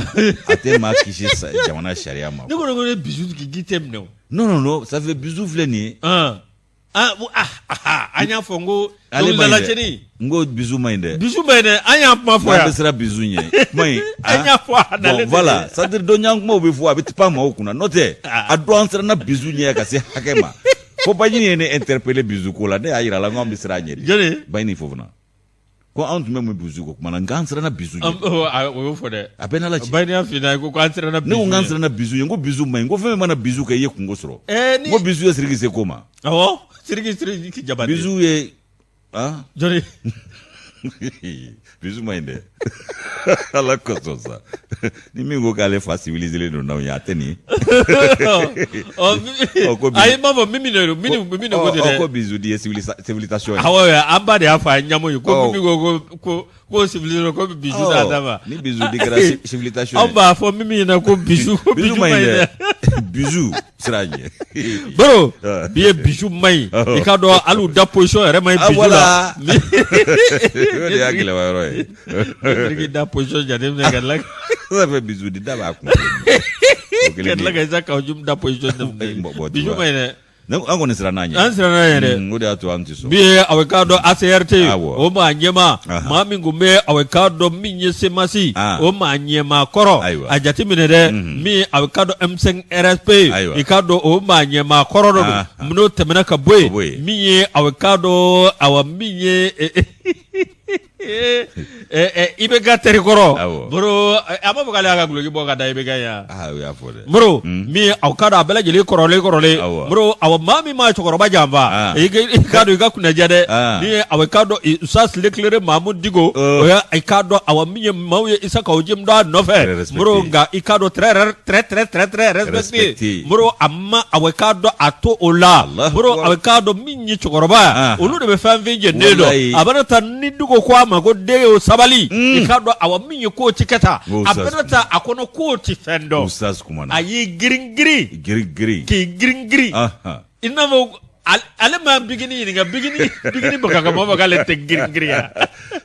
tɛ maa kisi jamana sariya ma ne kɔni ko ne bisu k'i tɛ minɛ o non ça fait bisu filɛ nin ye an y'a fɔ n ko lalaceni n ko bisu ma ɲi dɛ bisu ma ɲi dɛ an y'a kuma fɔ yan an bɛ siran bisu ɲɛ kuma in an y'a fɔ a nalen bon voilà c'est à dire dɔn ɲan kumaw bɛ fɔ a bɛ pan maaw kunna n'o tɛ a dɔn an siranna bisu ɲɛ ka se hakɛ ma fo Baɲini ye ne interpeller bisu ko la ne y'a yira la n ko an bɛ siran a ɲɛ de jɔnni Baɲini Fofana ko anw tun bɛ mun bisu ko kuma na nka an siranna bisu ɲɛ o y'o fɔ dɛ a bɛ n'Ala cɛ Baɲini y'a f'i ɲɛna ko an siranna bisu ne ko n k'an siranna bisu ɲɛ n ko bisu ma ɲi n ko fɛn min mana bisu kɛ i ye kungo sɔrɔ n ko bisu ye Sidiki Seko ma awɔ Sidiki Jabate bisu ye jɔnni bisu ma ɲi dɛ Ala kosɔn sa ni min ko k'ale fa civilisé don n'anw ye a tɛ nin ayi m'a fɔ min de don ko tɛ dɛ ko bisu di ye civilisation ye awɔ an ba de y'a fɔ a ye ɲamo ye ko min ko civilisé ko bisu t'a d'a ma ni bisu di kɛra civilisation ye anw b'a fɔ min ɲɛna ko bisu ma ɲi dɛ bisu sira ɲɛ baro bi ye bisu ma ɲi i ka dɔn hali u da position yɛrɛ ma ɲi bisu la o de y'a gɛlɛya yɔrɔ ye Sidiki da position jateminɛ ka tila ça fait bisu di da b'a kun ka tila ka Isa Kawuji da position jateminɛ bisu ma ɲi dɛ an kɔni siranna ɲɛ an siranna ɲɛ dɛ o de y'a to an tɛ sɔn bi ye a bɛ k'a dɔn ACRT o maa ɲɛma maa min kun bɛ a bɛ k'a dɔn min ye semasi o maa ɲɛma kɔrɔ a jateminɛ dɛ min a bɛ k'a dɔn M5 RSP i k'a dɔn o maa ɲɛma kɔrɔ dɔ don n'o tɛmɛna ka bɔ yen min ye a bɛ k'a dɔn awa min ye i bɛ ka teri kɔrɔ bro a b'a fɔ k'ale y'a ka guloki bɔ ka da i bɛ ka yan o y'a fɔ dɛ bro min aw ka dɔn a bɛɛ lajɛlen kɔrɔlen bro aw maa min ma cɛkɔrɔba janfa i k'a dɔn i ka kunajɛ dɛ ni aw k'a dɔn Usas Leclerc Mahamu Diko o ye i k'a dɔn aw min ye maaw ye Isa Kawuji dɔn a nɔfɛ bro nka i k'a dɔn très respecté bro a ma aw k'a dɔn a to o la bro aw k'a dɔn min ye cɛkɔrɔba olu de bɛ fɛn fɛn jɛ ne dɔn a bɛna taa ni Diko ko a ma ko den y'o sabali i k'a dɔn aw min ye k'o ti kɛ ta a bɛna taa a kɔnɔ k'o ti fɛn dɔn a y'i girin k'i girin i n'a fɔ ale ma bikini ɲininka bikini baka ka mɔgɔ k'ale tɛ girin ya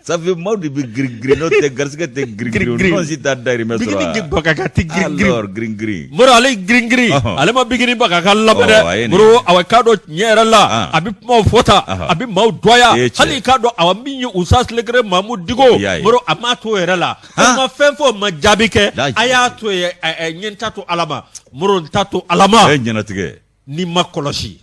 ça fait maaw de bɛ girin n'o tɛ garisɛgɛ tɛ girin n'o si t'a dayirimɛ sɔrɔ bikini baka ka tɛ alors girin moro ale girin ale ma bikini baka ka labɛn dɛ moro aw k'a dɔn tiɲɛ yɛrɛ la a bɛ kumaw fɔ ta a bɛ maaw dɔgɔya hali k'a dɔn aw min ye Usas Leclerc Mahamu Diko moro a ma to yɛrɛ la a ma fɛn fɔ ma jaabi kɛ a y'a to yen ɲɛ n ta to Ala ma moro n ta to Ala ma ɲɛnatigɛ ni ma kɔlɔsi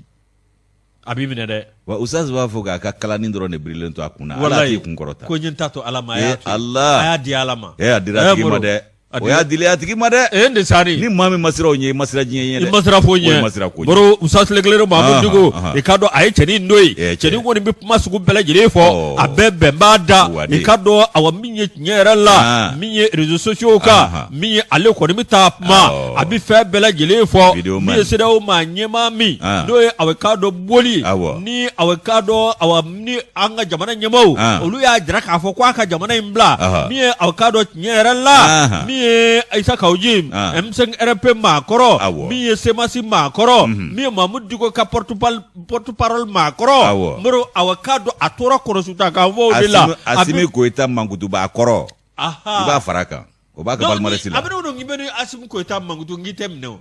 a b'i minɛ dɛ wa Usas b'a fɔ k'a ka kalanni dɔrɔn de birilen to a kunna Ala t'i kun kɔrɔta ko ɲɛ n ta to Ala ma a y'a di Ala ma a dira tigi ma dɛ o y'a dili a tigi ma dɛ n de sari ni maa min ma siran o ɲɛ i ma siran diɲɛ ɲɛ dɛ i ma siran foyi ɲɛ baro Usas Leclerc Mahamu Diko i ka dɔn a ye cɛnin n'o ye cɛnin kɔni bɛ kuma sugu bɛɛ lajɛlen fɔ a bɛɛ bɛn b'a da i ka dɔn awa min ye tiɲɛ yɛrɛ la min ye réseaux sociaux kan min ye ale kɔni bɛ taa kuma a bɛ fɛn bɛɛ lajɛlen fɔ min ye CEDEAO maa ɲɛmaa min n'o ye awa k'a dɔn boli ni awa k'a dɔn awa ni an ka jamana ɲɛmaaw olu y'a jira k'a fɔ ko a ka jamana in bila min ye awa k'a dɔn tiɲɛ yɛrɛ la min ye Isa Kawuji M5 RP maa kɔrɔ min ye semasi maa kɔrɔ min ye Mahamu Diko ka porte-parole maa kɔrɔ moro awa k'a dɔn a tora kɔrɔsuta k'a fɔ o de la Asimi Koyita Mankutuba a kɔrɔ i b'a fara kan o b'a ka palmarès la a bɛ n'o dɔn k'i bɛ ni Asimi Koyita Mankutu n'i tɛ minɛ o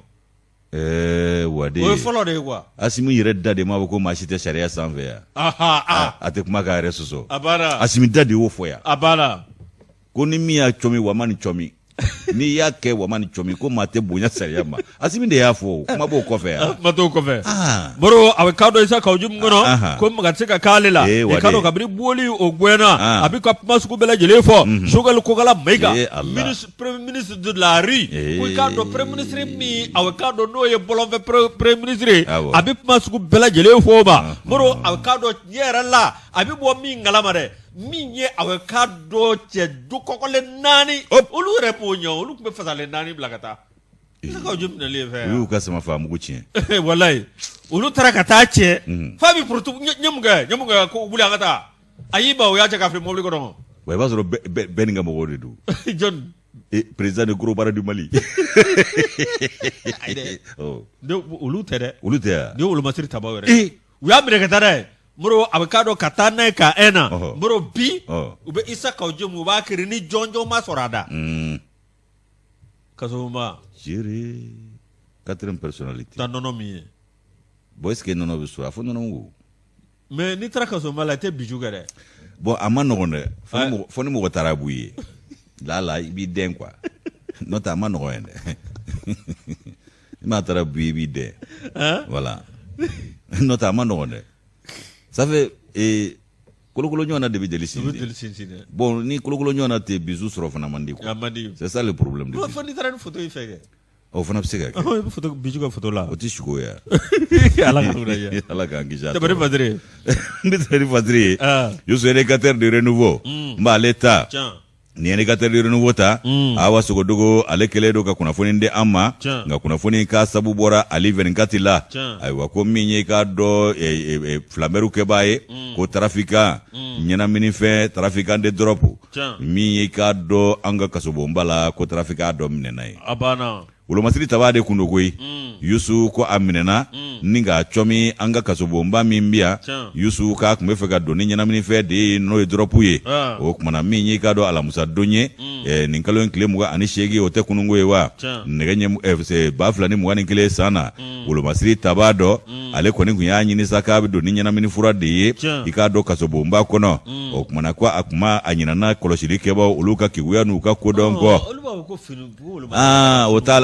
wade o fɔlɔ de quoi Asimi yɛrɛ da de ma ko maa si tɛ sariya sanfɛ ya a tɛ kuma ka yɛrɛ sɔsɔ abara Asimi da de y'o fɔ ya abara ko ni min y'a cɔmi wa ma ni cɔmi n'i y'a kɛ wa ma ni cɔmi ko maa tɛ bonya sariya ma Asimi de y'a fɔ kuma b'o kɔfɛ ya kuma t'o kɔfɛ baro a bɛ ka dɔ isa kawju min kɔnɔ ko maga tɛ se ka k'ale la i ka dɔn kabini bɔli o gɛnna a bɛ ka kuma sugu bɛɛ lajɛlen fɔ Choguel Kokala Mayiga premier ministre de la rue ko i k'a dɔn premier ministre min a bɛ k'a dɔn n'o ye bɔlɔnfɛ premier ministre a bɛ kuma sugu bɛɛ lajɛlen fɔ o ma baro a bɛ k'a dɔn tiɲɛ yɛrɛ la a bɛ bɔ min kalama dɛ min ye a bɛ k'a dɔn cɛ du kɔkɔlen 4 olu yɛrɛ b'o ɲɛ olu tun bɛ fasalen 4 bila ka taa kawju minɛlen fɛ olu y'u ka samafa mugu tiɲɛ walayi olu taara ka taa cɛ f'a bɛ purutu ɲɛmukɛ ko wuli an ka taa a y'i ba o y'a cɛ k'a fili mobili kɔnɔ wa i b'a sɔrɔ bɛɛ ni ka mɔgɔw de don jɔn président de Gros Bara du Mali olu tɛ dɛ olu tɛ ya ni olu masiri tabaw yɛrɛ u y'a minɛ ka taa dɛ moro a bɛ k'a dɔn ka taa n'a ye ka na moro bi u bɛ Isa Kawju u b'a kiri ni jɔnjɔn ma sɔrɔ a da Kasumba jere 4e personnalité ta nɔnɔ min ye bon est-ce que nɔnɔ bɛ sɔrɔ a fɔ nɔnɔ wo mais n'i taara Kasumba la i tɛ biju kɛ dɛ bon a ma nɔgɔn dɛ fɔ ni mɔgɔ taara b'u ye la i b'i dɛn quoi n'o tɛ a ma nɔgɔn ye dɛ i m'a taara b'u ye i b'i dɛn voilà n'o tɛ a ma nɔgɔn dɛ ça fait kolokolo ɲɔgɔn na de bɛ jeli sinsin dɛ bon ni kolokolo ɲɔgɔn na tɛ bisu sɔrɔ fana man di quoi c'est ça le problème de bi fɔ n'i taara ni photo in fɛ kɛ o fana bɛ se ka kɛ i bɛ photo biju ka photo la o tɛ sugo ya ala ka wula ya ala k'an kisi a tɛmɛ ni Fadiri ne tɛ ni Fadiri ye je suis éducateur de renouveau n b'ale ta ni éducateur de renouveau ta Awa Sogodogo ale kɛlen don ka kunnafoni di an ma nka kunnafoni ka sabu bɔra Ali 24 la ayiwa ko min ye k'a dɔn filamɛriw kɛbaa ye ko trafiquant ɲɛnaminifɛn trafiquant de drogue min ye k'a dɔn an ka kasobonba la ko trafiquant dɔ minɛna ye a banna wolomasiri taba de kun do koyi Yusu ko a minɛna ni k'a cɔmi an ka kasobonba min bi yan Yusu k'a tun bɛ fɛ ka don ni ɲɛnaminifɛn de ye n'o ye drogue ye o kumana min ye k'a dɔn alamusa don ye nin kalo in tile 28 o tɛ kununko ye wa nɛgɛ ɲɛ 2021 san na wolomasiri taba dɔ ale kɔni kun y'a ɲini sa k'a bɛ don ni ɲɛnaminifura de ye i k'a dɔn kasobonba kɔnɔ o kumana ko a kuma a ɲinana kɔlɔsili kɛbaaw olu ka keguya n'u ka kodɔn kɔ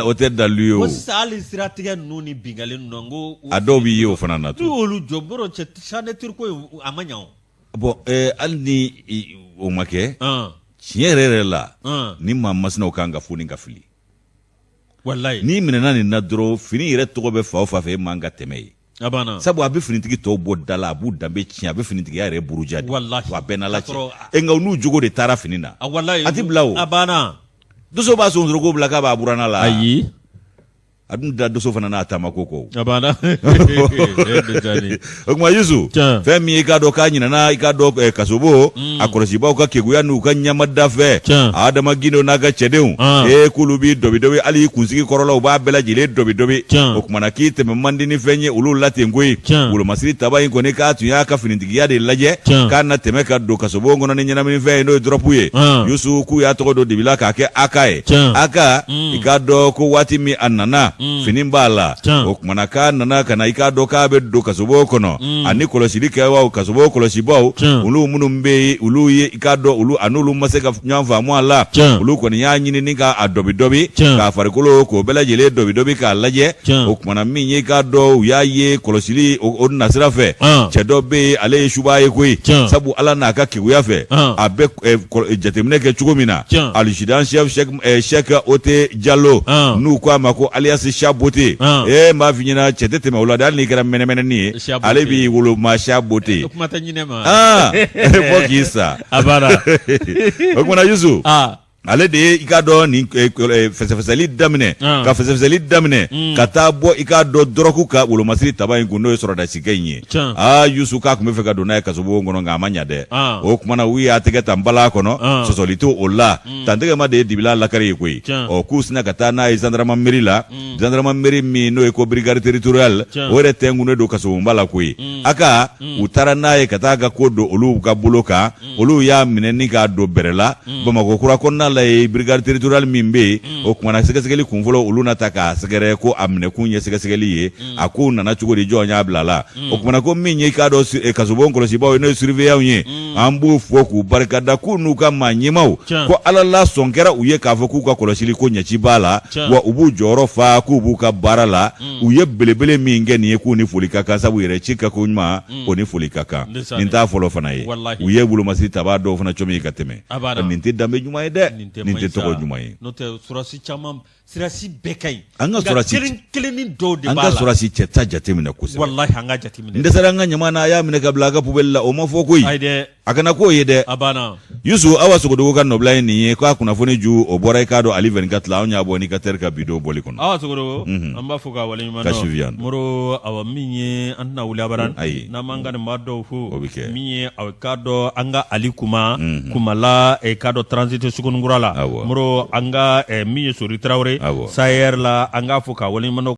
o tɛ dalu ye o sisan hali siratigɛ ninnu ni bingalen ninnu n ko a dɔw b'i ye o fana na n'u y'olu jɔ bɔrɔ cɛ sanɛtiri ko a ma ɲɛ o bon hali ni o ma kɛ tiɲɛ yɛrɛ yɛrɛ la ni maa masinaw kan ka fo ni ka fili walayi n'i minɛna nin na dɔrɔn fini yɛrɛ tɔgɔ bɛ fa o fa fɛ e man ka tɛmɛ ye sabu a bɛ finitigi tɔw bɔ da la a b'u danbe tiɲɛ a bɛ finitigiya yɛrɛ buruja de wa a bɛɛ n'ala cɛ nka n'u jogo de taara fini na a ti bila o a banna doso b'a sɔn ko bila k'a b'a buranna la ayi a dun da doso fana n'a taama ko kɔ a banna o tuma Yusu fɛn min ye i k'a dɔn k'a ɲinana i k'a dɔn kasobo a kɔlɔsibaw ka keguya n'u ka ɲamada fɛ Adama Gindo n'a ka cɛdenw k'olu b'i dɔbi hali i kunsigi kɔrɔla u b'a bɛɛ lajɛlen dɔbi o kumana k'i tɛmɛ man di ni fɛn ye olu la ten koyi wolomasiri taba in kɔni k'a tun y'a ka finitigiya de lajɛ k'a na tɛmɛ ka don kasobo kɔnɔ ni ɲɛnaminifɛn ye n'o ye dɔrɔpu ye Yusu k'u y'a tɔgɔ dɔ debila k'a kɛ Aka ye Aka i k'a dɔn ko waati min a nana fini b'a la o kumana k'a nana ka na i k'a dɔn k'a bɛ don kasobo kɔnɔ ani kɔlɔsili kɛbaaw kasobo kɔlɔsibaw olu minnu bɛ yen olu ye i k'a dɔn olu a n'olu ma se ka ɲɔgɔn faamu a la olu kɔni y'a ɲini ni k'a dɔbi k'a farikolo k'o bɛɛ lajɛlen dɔbi k'a lajɛ o kumana min ye i k'a dɔn u y'a ye kɔlɔsili o nasira fɛ cɛ dɔ bɛ yen ale ye suba ye koyi sabu Ala n'a ka keguya fɛ a bɛ jateminɛ kɛ cogo min na alisidan Cheikh Ote Jallo n'u ko a ma ko alias Chabote n b'a f'i ɲɛna cɛ tɛ tɛmɛ o la de hali n'i kɛra mɛnɛmɛnɛni ye ale b'i woloma Chabote fɔ k'i sa o kumana Yusu ale de ye i k'a dɔn nin fɛsɛfɛsɛli daminɛ ka fɛsɛfɛsɛli daminɛ ka taa bɔ i k'a dɔn dɔrɔku ka wolomasiri taba in kun n'o ye sɔrɔdasikɛ in ye Yusu k'a kun bɛ fɛ ka don n'a ye kasobo kɔnɔ nka a ma ɲa dɛ o kumana u y'a tɛgɛ ta nbala kɔnɔ sɔsɔli t'o o la tantɛgɛma de ye dibila lakari ye koyi k'u sina ka taa n'a ye gendarmerie la gendarmerie min n'o ye ko brigade territoriale o yɛrɛ tɛnkunnen don kasobonba la koyi Aka u taara n'a ye ka taa ka ko don olu ka bolo kan olu y'a minɛ ni k'a don bɛrɛ la Bamakɔ kura kɔnɔna la ye brigade territoriale min be o kumana sɛgɛsɛgɛli kunfɔlɔ olu na ta k'a sɛgɛrɛ ko a minɛ kun ye sɛgɛsɛgɛli ye a ko nana cogo di jɔn y'a bila la o kumana ko min ye k'a dɔn kasobon kɔlɔsibaw ye n'o ye surveillant ye an b'u fɔ k'u barikada k'u n'u ka maa ɲɛmaw ko ala la sɔn kɛra u ye k'a fɔ k'u ka kɔlɔsili ko ɲɛci b'a la wa u b'u jɔyɔrɔ fa k'u b'u ka baara la u ye belebele min kɛ nin ye k'u ni foli ka kan sabu yɛrɛ ci ka ko ɲuman o ni foli ka kan nin t'a fɔlɔ fana ye u ye wolomasi tabaa dɔw fana cɔmi ka tɛmɛ nin tɛ danbe ɲuman ye dɛ nin tɛ tɔgɔ ɲuman ye n'o tɛ surasi caman sirasi bɛɛ ka ɲi an ka surasi kelen dɔw de b'a la an ka surasi cɛ ta jateminɛ kosɛbɛ wallahi an ka jateminɛ n dɛsɛra an ka ɲama na a y'a minɛ ka bila a ka poubelle la o ma fɔ koyi a kana k'o ye dɛ a banna Yusu Awa Sogodogo ka nɔbila ye nin ye k'a kunnafoni ju o bɔra i k'a dɔn Ali 24 la anw y'a bɔ ni ka terre ka bidon bɔli kɔnɔ Awa Sogodogo an b'a fɔ k'a waleɲuman dɔn Moro awa min ye an tɛna wuli abadan n'an m'an ka nin maa dɔw fo min ye aw k'a dɔn an ka Ali Kuma Kumala k'a dɔn transit Sugunikura la Moro an ka min ye Sori Tarawele Sayer la an k'a fɔ k'a waleɲuman dɔn